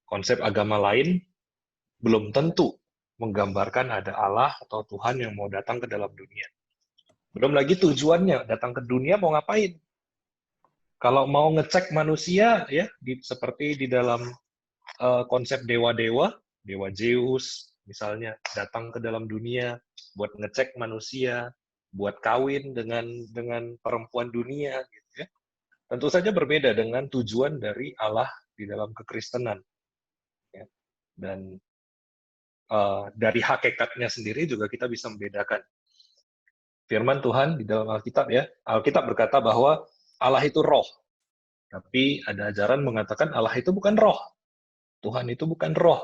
konsep agama lain belum tentu menggambarkan ada Allah atau Tuhan yang mau datang ke dalam dunia. Belum lagi tujuannya datang ke dunia mau ngapain? Kalau mau ngecek manusia, ya seperti di dalam konsep dewa-dewa, dewa Zeus misalnya datang ke dalam dunia buat ngecek manusia, buat kawin dengan perempuan dunia, gitu ya. Tentu saja berbeda dengan tujuan dari Allah di dalam kekristenan. Ya. Dan dari hakikatnya sendiri juga kita bisa membedakan. Firman Tuhan di dalam Alkitab ya, Alkitab berkata bahwa Allah itu roh. Tapi ada ajaran mengatakan Allah itu bukan roh. Tuhan itu bukan roh.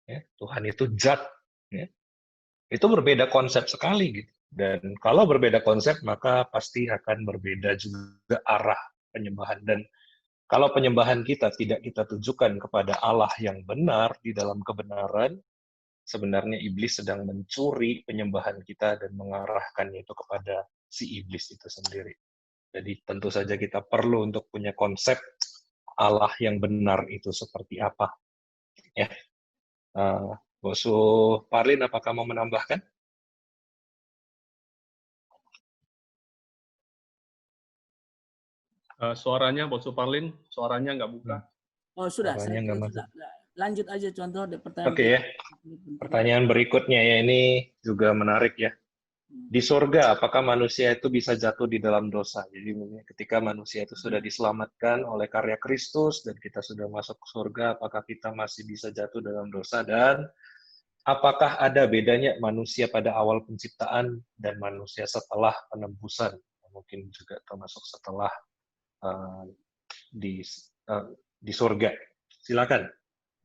Ya, Tuhan itu zat. Ya. Itu berbeda konsep sekali gitu. Dan kalau berbeda konsep maka pasti akan berbeda juga arah penyembahan. Dan kalau penyembahan kita tidak kita tujukan kepada Allah yang benar di dalam kebenaran, sebenarnya iblis sedang mencuri penyembahan kita dan mengarahkannya itu kepada si iblis itu sendiri. Jadi tentu saja kita perlu untuk punya konsep Allah yang benar itu seperti apa. Ya, Bosu Parlin, apakah mau menambahkan?
Suaranya, Bosu Parlin, suaranya nggak buka.
Oh sudah,
Suaranya
saya sudah. Lanjut aja contoh pertanyaan.
Oke ya. Pertanyaan berikutnya ya, ini juga menarik ya. Di surga, apakah manusia itu bisa jatuh di dalam dosa? Jadi ketika manusia itu sudah diselamatkan oleh karya Kristus dan kita sudah masuk ke surga, apakah kita masih bisa jatuh dalam dosa? Dan apakah ada bedanya manusia pada awal penciptaan dan manusia setelah penebusan? Mungkin juga termasuk setelah di surga. Silakan,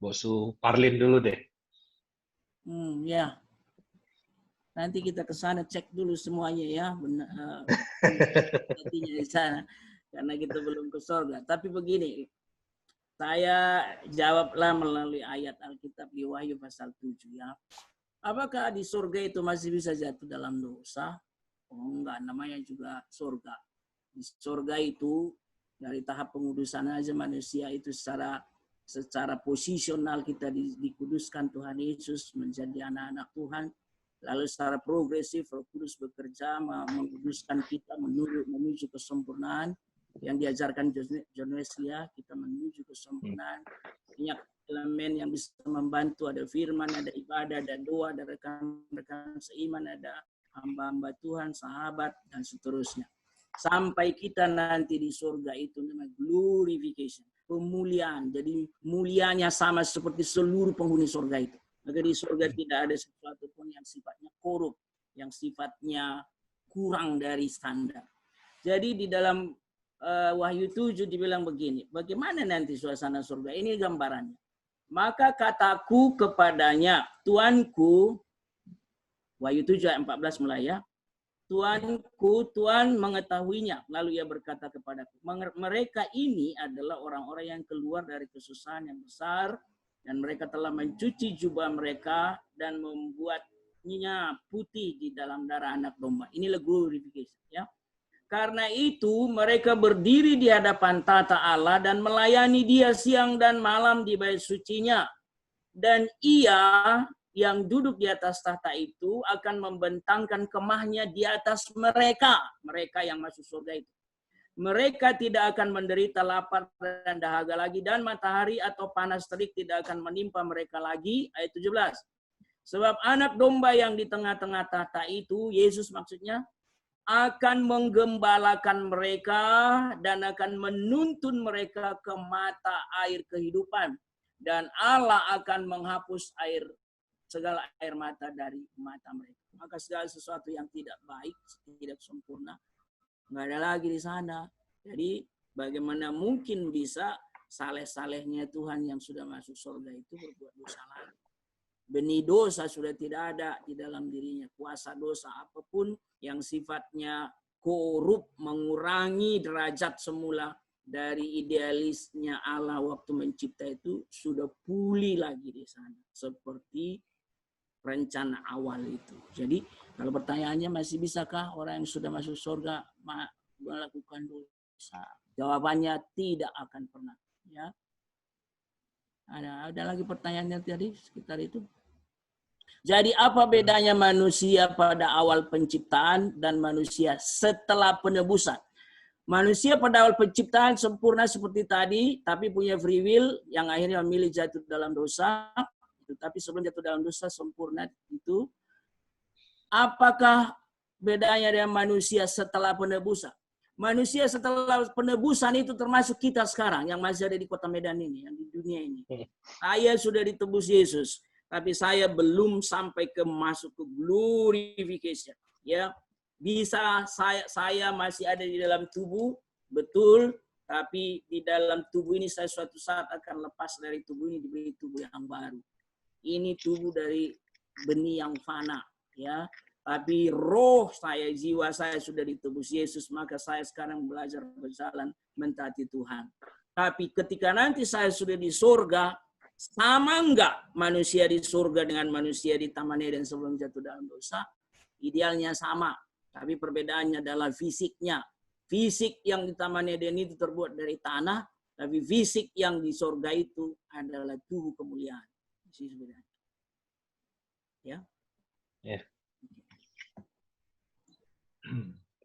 Bosu Parlin dulu deh.
Ya. Nanti kita ke sana cek dulu semuanya ya, benar di sana karena kita belum ke surga. Tapi begini, saya jawablah melalui ayat Alkitab di Wahyu pasal 7 ya. Apakah di surga itu masih bisa jatuh dalam dosa? Oh enggak, namanya juga surga. Di surga itu dari tahap pengudusan aja manusia itu secara posisional kita dikuduskan Tuhan Yesus menjadi anak-anak Tuhan. Lalu secara progresif Roh Kudus bekerja menguduskan kita menuju kesempurnaan yang diajarkan John Wesley, kita menuju kesempurnaan. Banyak elemen yang bisa membantu, ada firman, ada ibadah, ada doa, ada rekan-rekan seiman, ada hamba-hamba Tuhan, sahabat, dan seterusnya. Sampai kita nanti di surga itu namanya glorification, pemuliaan. Jadi mulianya sama seperti seluruh penghuni surga itu. Maka di surga tidak ada sesuatu pun yang sifatnya korup, yang sifatnya kurang dari standar. Jadi di dalam Wahyu 7 dibilang begini, bagaimana nanti suasana surga? Ini gambarannya. Maka kataku kepadanya, Tuanku, Wahyu 7 ayat 14 mulai ya. Tuanku, Tuhan mengetahuinya. Lalu ia berkata kepadaku, mereka ini adalah orang-orang yang keluar dari kesusahan yang besar, dan mereka telah mencuci jubah mereka dan membuatnya putih di dalam darah anak domba. Inilah glorification ya. Karena itu mereka berdiri di hadapan tata Allah dan melayani Dia siang dan malam di bait sucinya. Dan Ia yang duduk di atas tahta itu akan membentangkan kemahnya di atas mereka yang masuk surga itu. Mereka tidak akan menderita lapar dan dahaga lagi, dan matahari atau panas terik tidak akan menimpa mereka lagi. Ayat 17. Sebab anak domba yang di tengah-tengah tahta itu, Yesus maksudnya, akan menggembalakan mereka dan akan menuntun mereka ke mata air kehidupan. Dan Allah akan menghapus segala air mata dari mata mereka. Maka segala sesuatu yang tidak baik, tidak sempurna, nggak ada lagi di sana. Jadi bagaimana mungkin bisa saleh-salehnya Tuhan yang sudah masuk surga itu berbuat dosa lagi? Benih dosa sudah tidak ada di dalam dirinya. Kuasa dosa apapun yang sifatnya korup, mengurangi derajat semula dari idealisnya Allah waktu mencipta itu sudah pulih lagi di sana. Seperti rencana awal itu. Jadi kalau pertanyaannya masih bisakah orang yang sudah masuk surga melakukan dosa? Jawabannya tidak akan pernah. Ya. Ada lagi pertanyaannya tadi sekitar itu. Jadi apa bedanya manusia pada awal penciptaan dan manusia setelah penebusan? Manusia pada awal penciptaan sempurna seperti tadi, tapi punya free will yang akhirnya memilih jatuh dalam dosa. Tapi sebelum jatuh dalam dosa sempurna itu, apakah bedanya dengan manusia setelah penebusan? Manusia setelah penebusan itu termasuk kita sekarang yang masih ada di kota Medan ini, yang di dunia ini. Saya sudah ditebus Yesus, tapi saya belum sampai ke masuk ke glorification. Ya, bisa saya masih ada di dalam tubuh, betul. Tapi di dalam tubuh ini saya suatu saat akan lepas dari tubuh ini, diberi tubuh yang baru. Ini tubuh dari benih yang fana, ya. Tapi roh saya, jiwa saya sudah ditebus Yesus, maka saya sekarang belajar berjalan mentaati Tuhan. Tapi ketika nanti saya sudah di surga, sama enggak manusia di surga dengan manusia di Taman Eden sebelum jatuh dalam dosa? Idealnya sama, tapi perbedaannya adalah fisiknya. Fisik yang di Taman Eden itu terbuat dari tanah, tapi fisik yang di surga itu adalah tubuh kemuliaan. Ya.
Ya.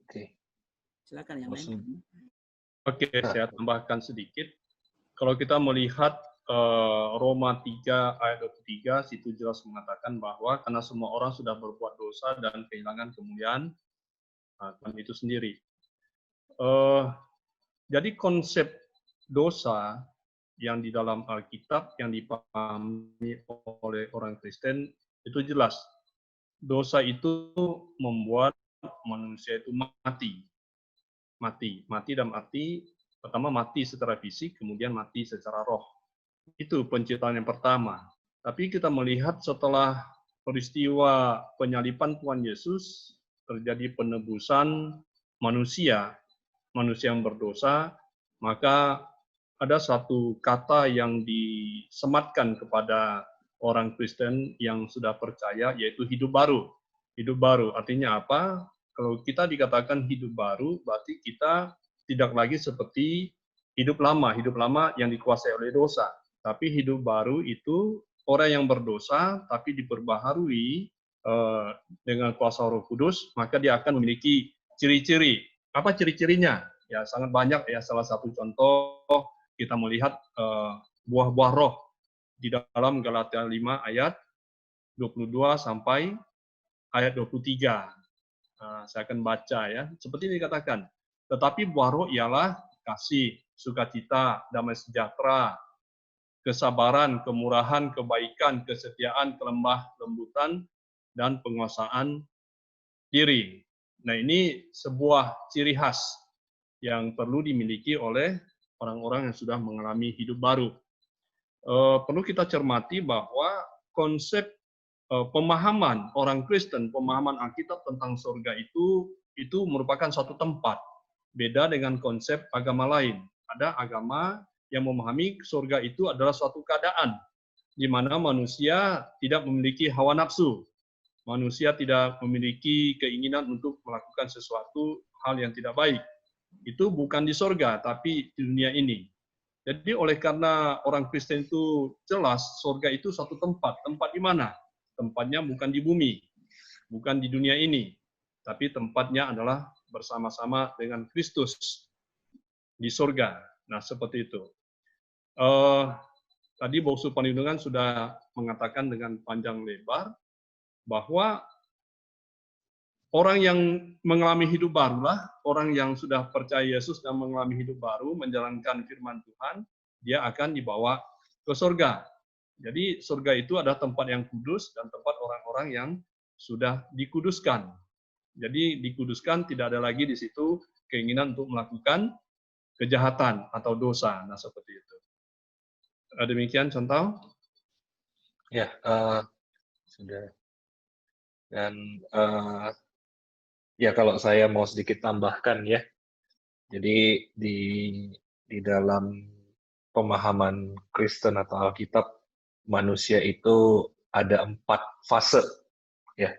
Oke.
Silakan yang lain.
Oke, saya tambahkan sedikit. Kalau kita melihat Roma 3 ayat 23, situ jelas mengatakan bahwa karena semua orang sudah berbuat dosa dan kehilangan kemuliaan Tuhan itu sendiri. Jadi konsep dosa yang di dalam Alkitab yang dipahami oleh orang Kristen itu jelas. Dosa itu membuat manusia itu mati. Mati dalam arti pertama mati secara fisik, kemudian mati secara roh. Itu penciptaan yang pertama. Tapi kita melihat setelah peristiwa penyaliban Tuhan Yesus, terjadi penebusan manusia yang berdosa, maka ada satu kata yang disematkan kepada orang Kristen yang sudah percaya, yaitu hidup baru. Hidup baru artinya apa? Kalau kita dikatakan hidup baru, berarti kita tidak lagi seperti hidup lama yang dikuasai oleh dosa. Tapi hidup baru itu orang yang berdosa, tapi diperbaharui dengan kuasa Roh Kudus, maka dia akan memiliki ciri-ciri. Apa ciri-cirinya? Ya sangat banyak ya. Salah satu contoh kita melihat buah-buah roh di dalam Galatia 5 ayat 22 sampai ayat 23. Saya akan baca ya. Seperti ini dikatakan, tetapi buah roh ialah kasih, sukacita, damai sejahtera, kesabaran, kemurahan, kebaikan, kesetiaan, kelemah lembutan, dan penguasaan diri. Nah, ini sebuah ciri khas yang perlu dimiliki oleh orang-orang yang sudah mengalami hidup baru. Perlu kita cermati bahwa konsep pemahaman orang Kristen, pemahaman Alkitab tentang surga itu merupakan suatu tempat. Beda dengan konsep agama lain. Ada agama yang memahami surga itu adalah suatu keadaan di mana manusia tidak memiliki hawa nafsu. Manusia tidak memiliki keinginan untuk melakukan sesuatu hal yang tidak baik. Itu bukan di surga, tapi di dunia ini. Jadi oleh karena orang Kristen itu jelas surga itu suatu tempat. Tempat di mana? Tempatnya bukan di bumi, bukan di dunia ini, tapi tempatnya adalah bersama-sama dengan Kristus di surga. Nah, seperti itu. Tadi Boksu Panlindungan sudah mengatakan dengan panjang lebar bahwa orang yang mengalami hidup barulah, orang yang sudah percaya Yesus dan mengalami hidup baru, menjalankan firman Tuhan, dia akan dibawa ke surga. Jadi surga itu adalah tempat yang kudus dan tempat orang-orang yang sudah dikuduskan. Jadi dikuduskan, tidak ada lagi di situ keinginan untuk melakukan kejahatan atau dosa. Nah, seperti itu. Demikian contoh.
Ya, sudah. Dan ya kalau saya mau sedikit tambahkan ya. Jadi di dalam pemahaman Kristen atau Alkitab, manusia itu ada 4 fase ya.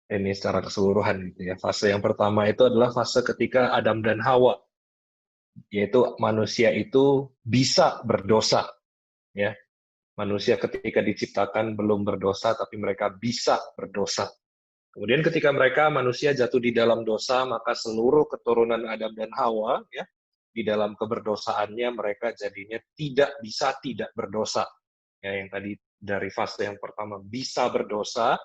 Ini secara keseluruhan gitu ya. Fase yang pertama itu adalah fase ketika Adam dan Hawa, yaitu manusia itu bisa berdosa ya. Manusia ketika diciptakan belum berdosa, tapi mereka bisa berdosa. Kemudian ketika manusia jatuh di dalam dosa, maka seluruh keturunan Adam dan Hawa ya, di dalam keberdosaannya mereka jadinya tidak bisa tidak berdosa. Ya, yang tadi dari fase yang pertama bisa berdosa,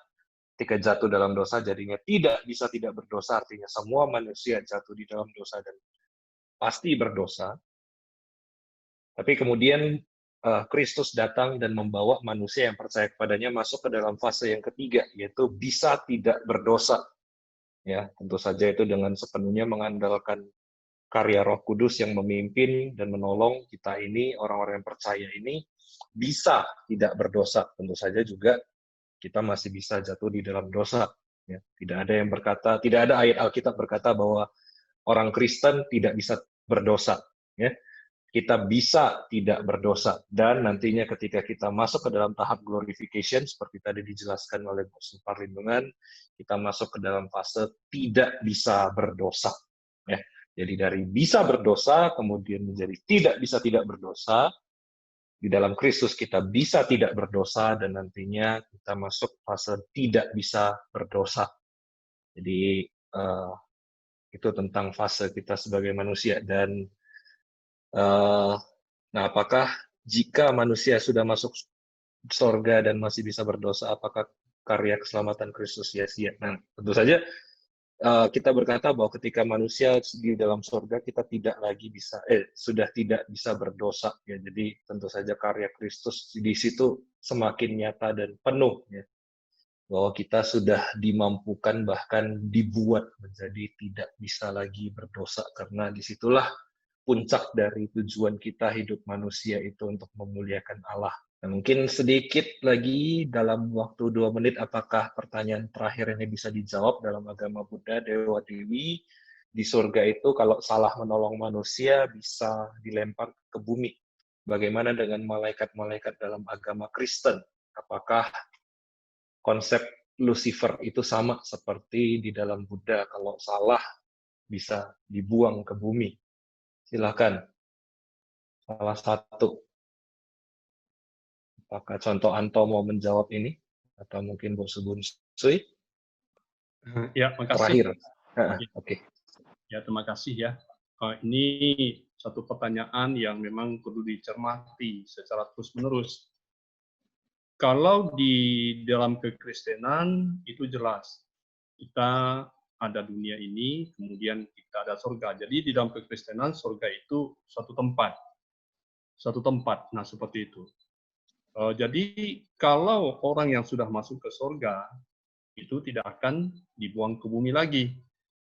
ketika jatuh dalam dosa jadinya tidak bisa tidak berdosa, artinya semua manusia jatuh di dalam dosa dan pasti berdosa. Tapi kemudian Kristus datang dan membawa manusia yang percaya kepadanya masuk ke dalam fase yang ketiga, yaitu bisa tidak berdosa. Ya, tentu saja itu dengan sepenuhnya mengandalkan karya Roh Kudus yang memimpin dan menolong kita ini, orang-orang yang percaya ini, bisa tidak berdosa. Tentu saja juga kita masih bisa jatuh di dalam dosa. Ya, tidak ada yang berkata, tidak ada ayat Alkitab berkata bahwa orang Kristen tidak bisa berdosa. Ya, kita bisa tidak berdosa, dan nantinya ketika kita masuk ke dalam tahap glorification seperti tadi dijelaskan oleh Boksu Panlindungan, kita masuk ke dalam fase tidak bisa berdosa ya. Jadi dari bisa berdosa kemudian menjadi tidak bisa tidak berdosa. Di dalam Kristus kita bisa tidak berdosa, dan nantinya kita masuk fase tidak bisa berdosa. Jadi itu tentang fase kita sebagai manusia. Dan nah, apakah jika manusia sudah masuk surga dan masih bisa berdosa, apakah karya keselamatan Kristus sia-sia? Nah, tentu saja kita berkata bahwa ketika manusia di dalam surga, kita tidak lagi bisa, sudah tidak bisa berdosa. Ya, jadi tentu saja karya Kristus di situ semakin nyata dan penuh. Ya, bahwa kita sudah dimampukan bahkan dibuat menjadi tidak bisa lagi berdosa, karena disitulah puncak dari tujuan kita hidup manusia itu untuk memuliakan Allah. Nah, mungkin sedikit lagi dalam waktu 2 menit, apakah pertanyaan terakhir ini bisa dijawab dalam agama Buddha, Dewa Dewi di surga itu kalau salah menolong manusia bisa dilempar ke bumi. Bagaimana dengan malaikat-malaikat dalam agama Kristen? Apakah konsep Lucifer itu sama seperti di dalam Buddha, kalau salah bisa dibuang ke bumi? Silakan. Salah satu. Apakah contoh Anto mau menjawab ini? Atau mungkin Boksu Bunsui?
Ya, makasih.
Terakhir. Oke.
Ya, terima kasih ya. Ini satu pertanyaan yang memang perlu dicermati secara terus-menerus. Kalau di dalam kekristenan itu jelas, kita ada dunia ini, kemudian kita ada surga. Jadi di dalam kekristenan surga itu suatu tempat. Nah, seperti itu. Jadi kalau orang yang sudah masuk ke surga itu tidak akan dibuang ke bumi lagi.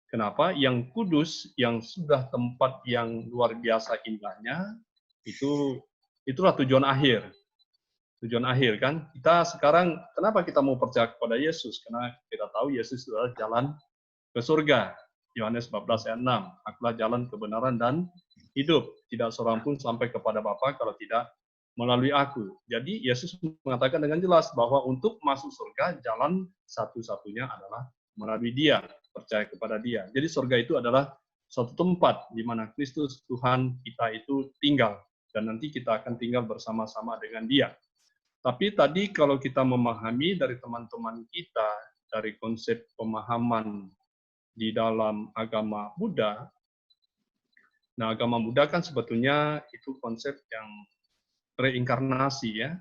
Kenapa? Yang kudus, yang sudah tempat yang luar biasa indahnya, itulah tujuan akhir. Tujuan akhir kan. Kita sekarang, kenapa kita mau percaya kepada Yesus? Karena kita tahu Yesus adalah jalan ke surga. Yohanes 14 ayat 6. Akulah jalan kebenaran dan hidup. Tidak seorang pun sampai kepada Bapa kalau tidak melalui aku. Jadi Yesus mengatakan dengan jelas bahwa untuk masuk surga, jalan satu-satunya adalah melalui Dia, percaya kepada Dia. Jadi surga itu adalah suatu tempat di mana Kristus Tuhan kita itu tinggal, dan nanti kita akan tinggal bersama-sama dengan Dia. Tapi tadi kalau kita memahami dari teman-teman kita, dari konsep pemahaman di dalam agama Buddha, nah agama Buddha kan sebetulnya itu konsep yang reinkarnasi ya.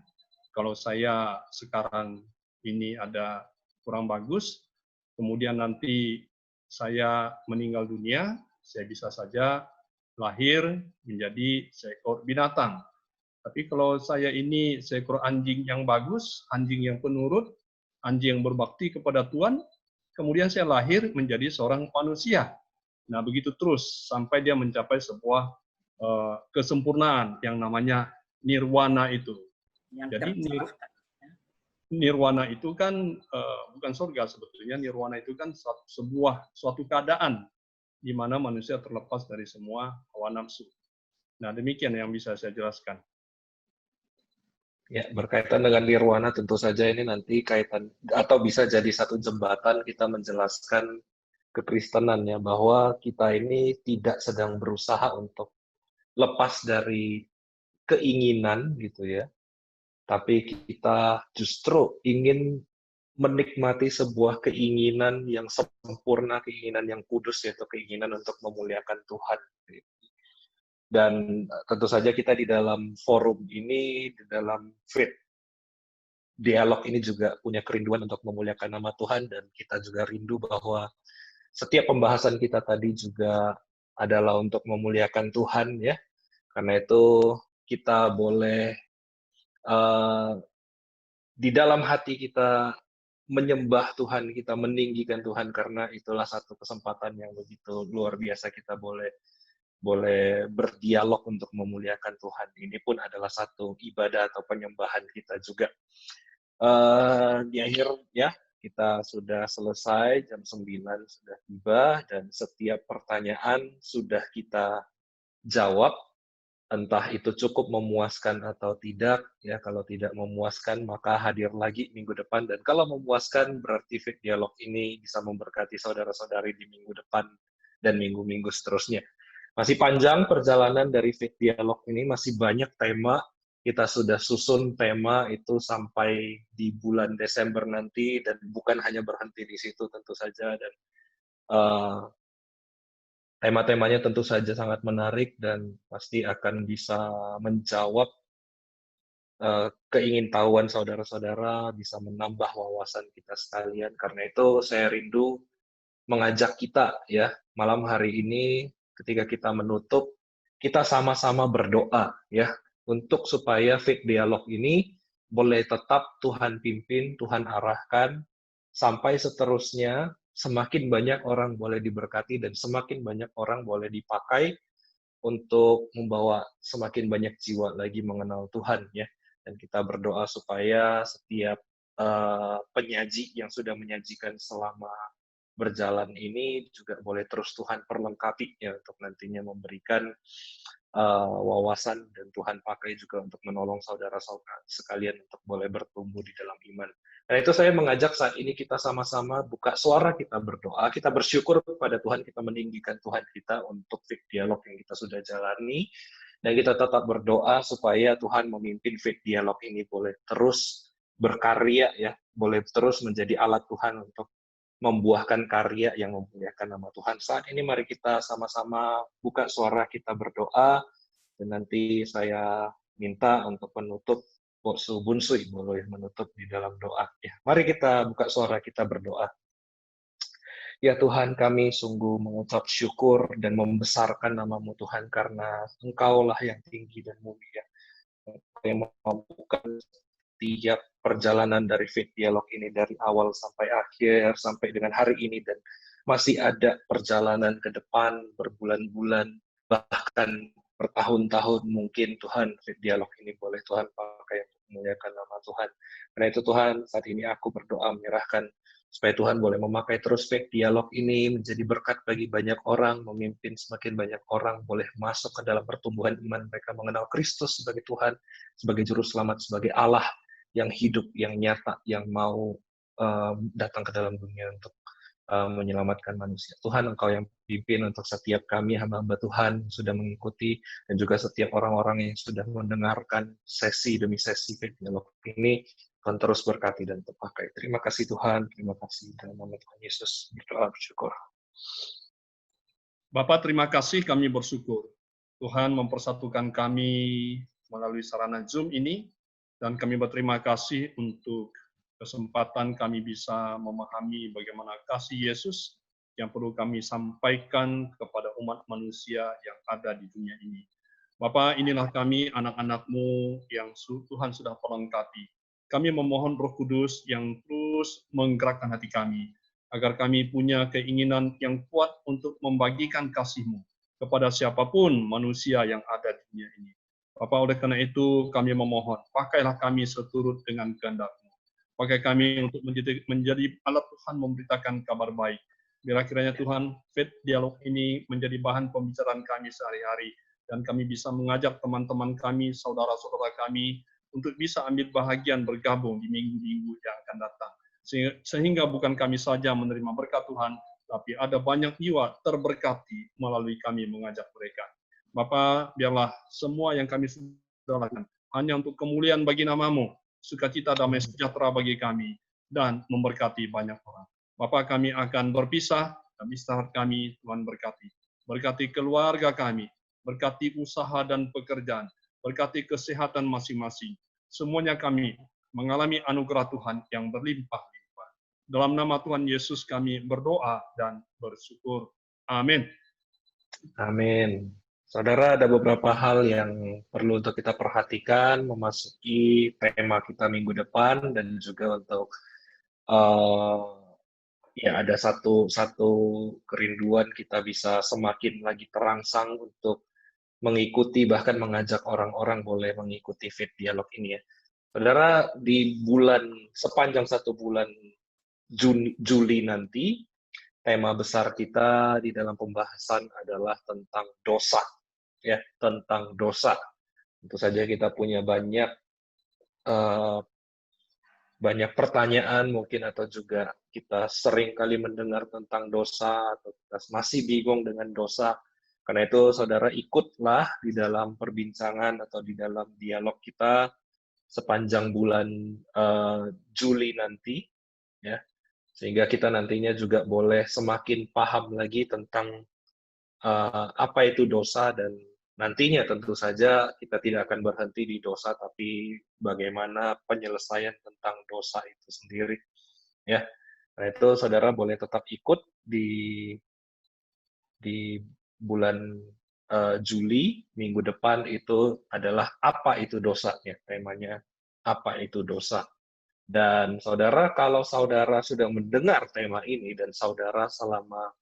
Kalau saya sekarang ini ada kurang bagus, kemudian nanti saya meninggal dunia, saya bisa saja lahir menjadi seekor binatang. Tapi kalau saya ini seekor anjing yang bagus, anjing yang penurut, anjing yang berbakti kepada Tuhan, kemudian saya lahir menjadi seorang manusia. Nah, begitu terus sampai dia mencapai sebuah kesempurnaan yang namanya nirwana itu. Jadi nirwana itu kan bukan surga sebetulnya. Nirwana itu kan suatu keadaan di mana manusia terlepas dari semua hawa nafsu. Nah, demikian yang bisa saya jelaskan.
Ya, berkaitan dengan nirwana tentu saja ini nanti kaitan atau bisa jadi satu jembatan kita menjelaskan kekristenan ya, bahwa kita ini tidak sedang berusaha untuk lepas dari keinginan gitu ya, tapi kita justru ingin menikmati sebuah keinginan yang sempurna, keinginan yang kudus, yaitu keinginan untuk memuliakan Tuhan. Dan tentu saja kita di dalam forum ini, di dalam Faith Dialog ini juga punya kerinduan untuk memuliakan nama Tuhan, dan kita juga rindu bahwa setiap pembahasan kita tadi juga adalah untuk memuliakan Tuhan ya. Karena itu kita boleh di dalam hati kita menyembah Tuhan, kita meninggikan Tuhan, karena itulah satu kesempatan yang begitu luar biasa kita boleh berdialog untuk memuliakan Tuhan. Ini pun adalah satu ibadah atau penyembahan kita juga. Di akhir ya, kita sudah selesai, jam 9 sudah tiba, dan setiap pertanyaan sudah kita jawab. Entah itu cukup memuaskan atau tidak, ya. Kalau tidak memuaskan, maka hadir lagi minggu depan. Dan kalau memuaskan, berarti Faith Dialog ini bisa memberkati saudara-saudari di minggu depan dan minggu-minggu seterusnya. Masih panjang perjalanan dari Faith Dialog ini, masih banyak tema. Kita sudah susun tema itu sampai di bulan Desember nanti, dan bukan hanya berhenti di situ tentu saja. Dan tema-temanya tentu saja sangat menarik dan pasti akan bisa menjawab keingintahuan saudara-saudara, bisa menambah wawasan kita sekalian. Karena itu saya rindu mengajak kita ya, malam hari ini ketika kita menutup, kita sama-sama berdoa ya, untuk supaya Faith Dialog ini boleh tetap Tuhan pimpin, Tuhan arahkan, sampai seterusnya semakin banyak orang boleh diberkati dan semakin banyak orang boleh dipakai untuk membawa semakin banyak jiwa lagi mengenal Tuhan ya. Dan kita berdoa supaya setiap penyaji yang sudah menyajikan selama berjalan ini juga boleh terus Tuhan perlengkapi ya, untuk nantinya memberikan wawasan, dan Tuhan pakai juga untuk menolong saudara-saudara sekalian untuk boleh bertumbuh di dalam iman. Nah, itu saya mengajak saat ini kita sama-sama buka suara, kita berdoa, kita bersyukur kepada Tuhan, kita meninggikan Tuhan kita untuk Faith Dialog yang kita sudah jalani, dan kita tetap berdoa supaya Tuhan memimpin Faith Dialog ini boleh terus berkarya ya, boleh terus menjadi alat Tuhan untuk membuahkan karya yang memuliakan nama Tuhan. Saat ini mari kita sama-sama buka suara, kita berdoa, dan nanti saya minta untuk penutup Su Bunsui boleh menutup di dalam doa. Ya, mari kita buka suara, kita berdoa. Ya Tuhan, kami sungguh mengucap syukur dan membesarkan nama-Mu Tuhan, karena Engkau-lah yang tinggi dan mulia, yang memampukan setiap perjalanan dari Faith Dialog ini dari awal sampai akhir, sampai dengan hari ini, dan masih ada perjalanan ke depan berbulan-bulan, bahkan bertahun-tahun mungkin Tuhan, dialog ini boleh Tuhan pakai untuk memuliakan nama Tuhan. Karena itu Tuhan, saat ini aku berdoa menyerahkan supaya Tuhan boleh memakai terus dialog ini menjadi berkat bagi banyak orang, memimpin semakin banyak orang, boleh masuk ke dalam pertumbuhan iman mereka, mengenal Kristus sebagai Tuhan, sebagai Juru Selamat, sebagai Allah yang hidup, yang nyata, yang mau datang ke dalam dunia untuk menyelamatkan manusia. Tuhan, Engkau yang pimpin untuk setiap kami, hamba-hamba Tuhan, sudah mengikuti, dan juga setiap orang-orang yang sudah mendengarkan sesi demi sesi dialog ini, Tuhan terus berkati dan terpakai. Terima kasih Tuhan, terima kasih dalam nama Tuhan Yesus. Berdoa bersyukur.
Bapak, terima kasih, kami bersyukur. Tuhan mempersatukan kami melalui sarana Zoom ini, dan kami berterima kasih untuk kesempatan kami bisa memahami bagaimana kasih Yesus yang perlu kami sampaikan kepada umat manusia yang ada di dunia ini. Bapak, inilah kami, anak-anak-Mu yang Tuhan sudah perlengkapi. Kami memohon Roh Kudus yang terus menggerakkan hati kami, agar kami punya keinginan yang kuat untuk membagikan kasih-Mu kepada siapapun manusia yang ada di dunia ini. Bapak, oleh karena itu kami memohon, pakailah kami seturut dengan kehendak-Mu. Pakai kami untuk menjadi alat Tuhan memberitakan kabar baik. Biar kiranya Tuhan, Faith Dialog ini menjadi bahan pembicaraan kami sehari-hari, dan kami bisa mengajak teman-teman kami, saudara-saudara kami, untuk bisa ambil bahagian bergabung di minggu-minggu yang akan datang. Sehingga bukan kami saja menerima berkat Tuhan, tapi ada banyak jiwa terberkati melalui kami mengajak mereka. Bapak, biarlah semua yang kami sudah lakukan hanya untuk kemuliaan bagi nama-Mu, sukacita damai sejahtera bagi kami, dan memberkati banyak orang. Bapak, kami akan berpisah, dan istirahat kami, Tuhan berkati. Berkati keluarga kami, berkati usaha dan pekerjaan, berkati kesehatan masing-masing. Semuanya kami mengalami anugerah Tuhan yang berlimpah-limpah. Dalam nama Tuhan Yesus kami berdoa dan bersyukur. Amin.
Amin. Saudara, ada beberapa hal yang perlu untuk kita perhatikan memasuki tema kita minggu depan, dan juga untuk ya ada satu kerinduan kita bisa semakin lagi terangsang untuk mengikuti, bahkan mengajak orang-orang boleh mengikuti Faith Dialog ini ya. Saudara, di sepanjang 1 bulan Juli nanti, tema besar kita di dalam pembahasan adalah tentang dosa, ya, tentang dosa. Tentu saja kita punya banyak pertanyaan mungkin, atau juga kita sering kali mendengar tentang dosa, atau kita masih bingung dengan dosa. Karena itu, saudara, ikutlah di dalam perbincangan atau di dalam dialog kita sepanjang bulan Juli nanti, ya, sehingga kita nantinya juga boleh semakin paham lagi tentang apa itu dosa, dan nantinya tentu saja kita tidak akan berhenti di dosa, tapi bagaimana penyelesaian tentang dosa itu sendiri, ya. Nah, itu saudara boleh tetap ikut di bulan Juli, minggu depan itu adalah apa itu dosa, ya, temanya apa itu dosa. Dan saudara, kalau saudara sudah mendengar tema ini dan saudara selama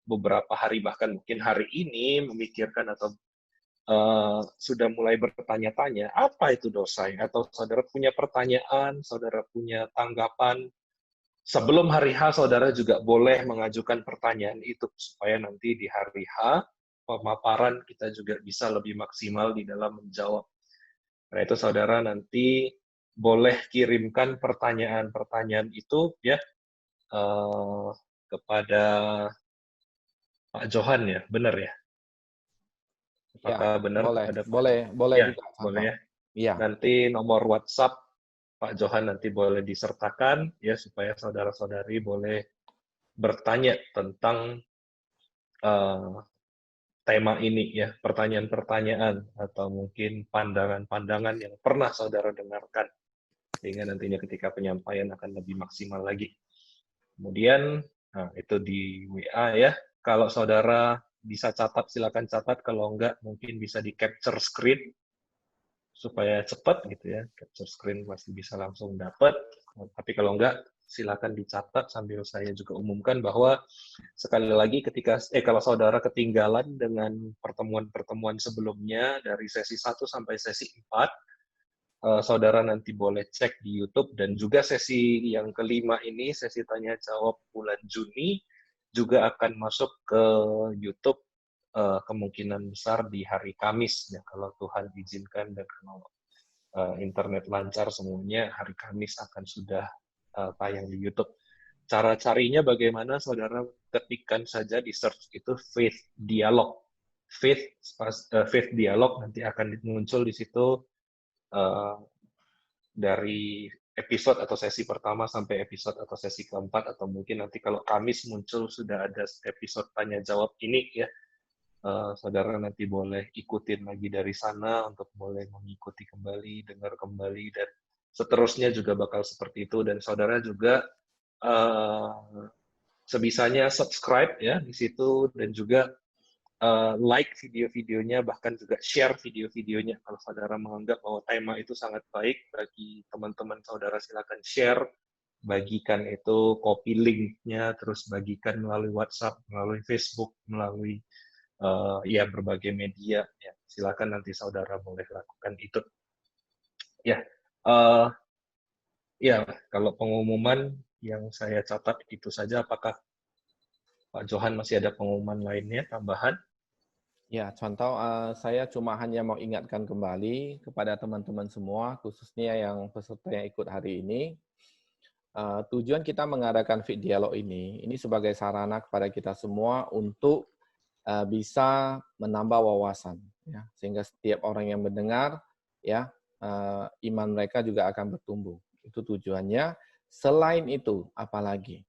beberapa hari, bahkan mungkin hari ini memikirkan atau sudah mulai bertanya-tanya apa itu dosa, atau saudara punya pertanyaan, saudara punya tanggapan, sebelum hari H saudara juga boleh mengajukan pertanyaan itu, supaya nanti di hari H pemaparan kita juga bisa lebih maksimal di dalam menjawab. Nah, itu saudara nanti boleh kirimkan pertanyaan-pertanyaan itu ya kepada Pak Johan, ya, benar ya? Apakah
Ya,
benar?
boleh,
Ada
boleh
ya,
juga.
boleh ya.
Iya.
Nanti nomor WhatsApp Pak Johan nanti boleh disertakan ya, supaya saudara-saudari boleh bertanya tentang tema ini ya, pertanyaan-pertanyaan atau mungkin pandangan-pandangan yang pernah saudara dengarkan, sehingga nantinya ketika penyampaian akan lebih maksimal lagi. Kemudian, nah, itu di WA ya. Kalau saudara bisa catat, silakan catat. Kalau enggak, mungkin bisa di capture screen supaya cepat gitu ya. Capture screen masih bisa langsung dapat. Tapi kalau enggak, silakan dicatat sambil saya juga umumkan bahwa sekali lagi kalau saudara ketinggalan dengan pertemuan-pertemuan sebelumnya dari sesi 1 sampai sesi 4, saudara nanti boleh cek di YouTube, dan juga sesi yang kelima ini, sesi tanya jawab bulan Juni, juga akan masuk ke YouTube kemungkinan besar di hari Kamis, ya, kalau Tuhan izinkan dan kalau internet lancar semuanya, hari Kamis akan sudah tayang di YouTube. Cara carinya bagaimana? Saudara ketikkan saja di search itu Faith Dialog. Faith Dialog, nanti akan muncul di situ dari episode atau sesi pertama sampai episode atau sesi keempat, atau mungkin nanti kalau Kamis muncul sudah ada episode tanya jawab ini, ya. Saudara nanti boleh ikutin lagi dari sana untuk boleh mengikuti kembali, dengar kembali, dan seterusnya juga bakal seperti itu. Dan saudara juga sebisanya subscribe ya di situ, dan juga like video-videonya, bahkan juga share video-videonya. Kalau saudara menganggap bahwa tema itu sangat baik bagi teman-teman saudara, silakan share, bagikan itu, copy linknya, terus bagikan melalui WhatsApp, melalui Facebook, melalui ya berbagai media. Ya, silakan nanti saudara boleh lakukan itu. Ya, ya, kalau pengumuman yang saya catat itu saja. Apakah Pak Johan masih ada pengumuman lainnya tambahan?
Ya, contoh saya cuma hanya mau ingatkan kembali kepada teman-teman semua, khususnya yang peserta yang ikut hari ini. Tujuan kita mengadakan Fit Dialog ini sebagai sarana kepada kita semua untuk bisa menambah wawasan, ya, sehingga setiap orang yang mendengar, ya, iman mereka juga akan bertumbuh. Itu tujuannya. Selain itu, apalagi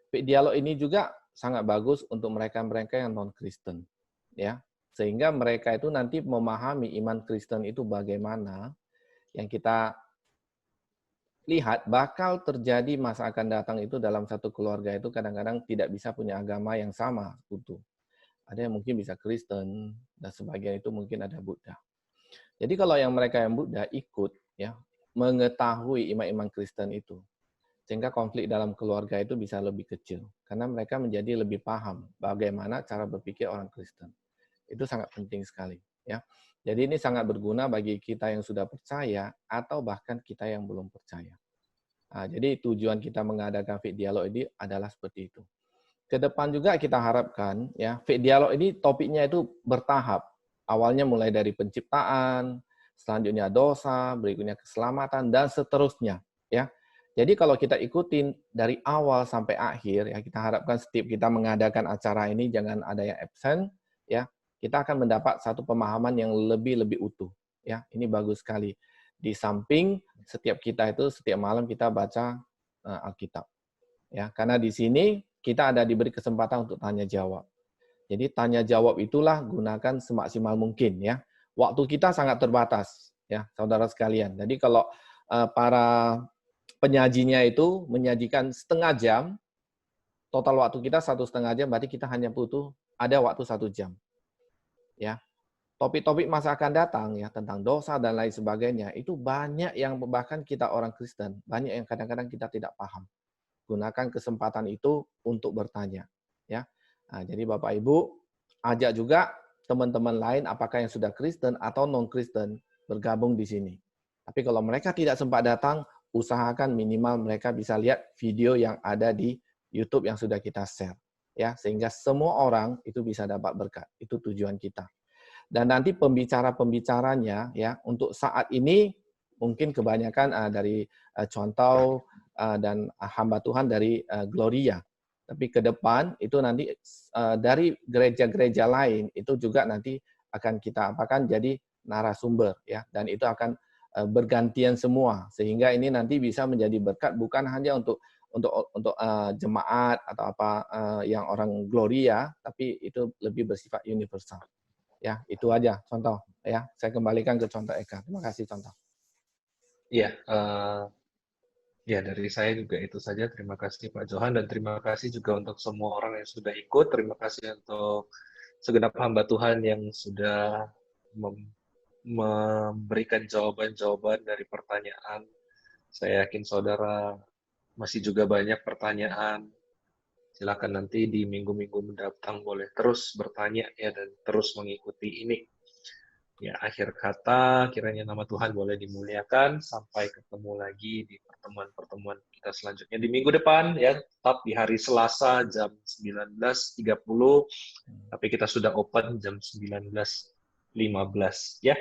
Fit Dialog ini juga sangat bagus untuk mereka-mereka yang non-Kristen, ya, sehingga mereka itu nanti memahami iman Kristen itu bagaimana. Yang kita lihat bakal terjadi masa akan datang itu dalam satu keluarga itu kadang-kadang tidak bisa punya agama yang sama utuh. Ada yang mungkin bisa Kristen, dan sebagian itu mungkin ada Buddha. Jadi kalau yang mereka yang Buddha ikut, ya, mengetahui iman-iman Kristen itu, sehingga konflik dalam keluarga itu bisa lebih kecil. Karena mereka menjadi lebih paham bagaimana cara berpikir orang Kristen. Itu sangat penting sekali. Ya. Jadi ini sangat berguna bagi kita yang sudah percaya, atau bahkan kita yang belum percaya. Nah, jadi tujuan kita mengadakan Fit Dialog ini adalah seperti itu. Ke depan juga kita harapkan, ya, Fit Dialog ini topiknya itu bertahap. Awalnya mulai dari penciptaan, selanjutnya dosa, berikutnya keselamatan, dan seterusnya, ya. Jadi kalau kita ikutin dari awal sampai akhir, ya, kita harapkan setiap kita mengadakan acara ini jangan ada yang absen, ya. Kita akan mendapat satu pemahaman yang lebih utuh, ya. Ini bagus sekali. Di samping setiap kita itu setiap malam kita baca Alkitab, ya. Karena di sini kita ada diberi kesempatan untuk tanya jawab. Jadi tanya jawab itulah gunakan semaksimal mungkin, ya. Waktu kita sangat terbatas, ya, saudara sekalian. Jadi kalau para penyajinya itu menyajikan setengah jam, total waktu kita 1,5 jam, berarti kita hanya butuh ada waktu 1 jam, ya. Topik-topik masa akan datang, ya, tentang dosa dan lain sebagainya, itu banyak yang bahkan kita orang Kristen, banyak yang kadang-kadang kita tidak paham. Gunakan kesempatan itu untuk bertanya, ya. Nah, jadi Bapak Ibu ajak juga teman-teman lain apakah yang sudah Kristen atau non-Kristen bergabung di sini. Tapi kalau mereka tidak sempat datang, usahakan minimal mereka bisa lihat video yang ada di YouTube yang sudah kita share, ya, sehingga semua orang itu bisa dapat berkat. Itu tujuan kita. Dan nanti pembicara-pembicaranya, ya, untuk saat ini mungkin kebanyakan dari contoh dan hamba Tuhan dari Gloria. Tapi ke depan itu nanti dari gereja-gereja lain itu juga nanti akan kita apakan jadi narasumber, ya, dan itu akan bergantian semua sehingga ini nanti bisa menjadi berkat bukan hanya untuk jemaat atau apa yang orang Gloria, tapi itu lebih bersifat universal. Ya, itu aja contoh, ya. Saya kembalikan ke contoh Eka. Terima kasih contoh.
Iya, ya, dari saya juga itu saja. Terima kasih Pak Johan, dan terima kasih juga untuk semua orang yang sudah ikut. Terima kasih untuk segenap hamba Tuhan yang sudah memberikan jawaban-jawaban dari pertanyaan. Saya yakin saudara masih juga banyak pertanyaan. Silakan nanti di minggu-minggu mendatang boleh terus bertanya ya dan terus mengikuti ini. Ya, akhir kata, kiranya nama Tuhan boleh dimuliakan. Sampai ketemu lagi di pertemuan-pertemuan kita selanjutnya di minggu depan ya, tetap di hari Selasa jam 19.30. Tapi kita sudah open jam 19.15 ya.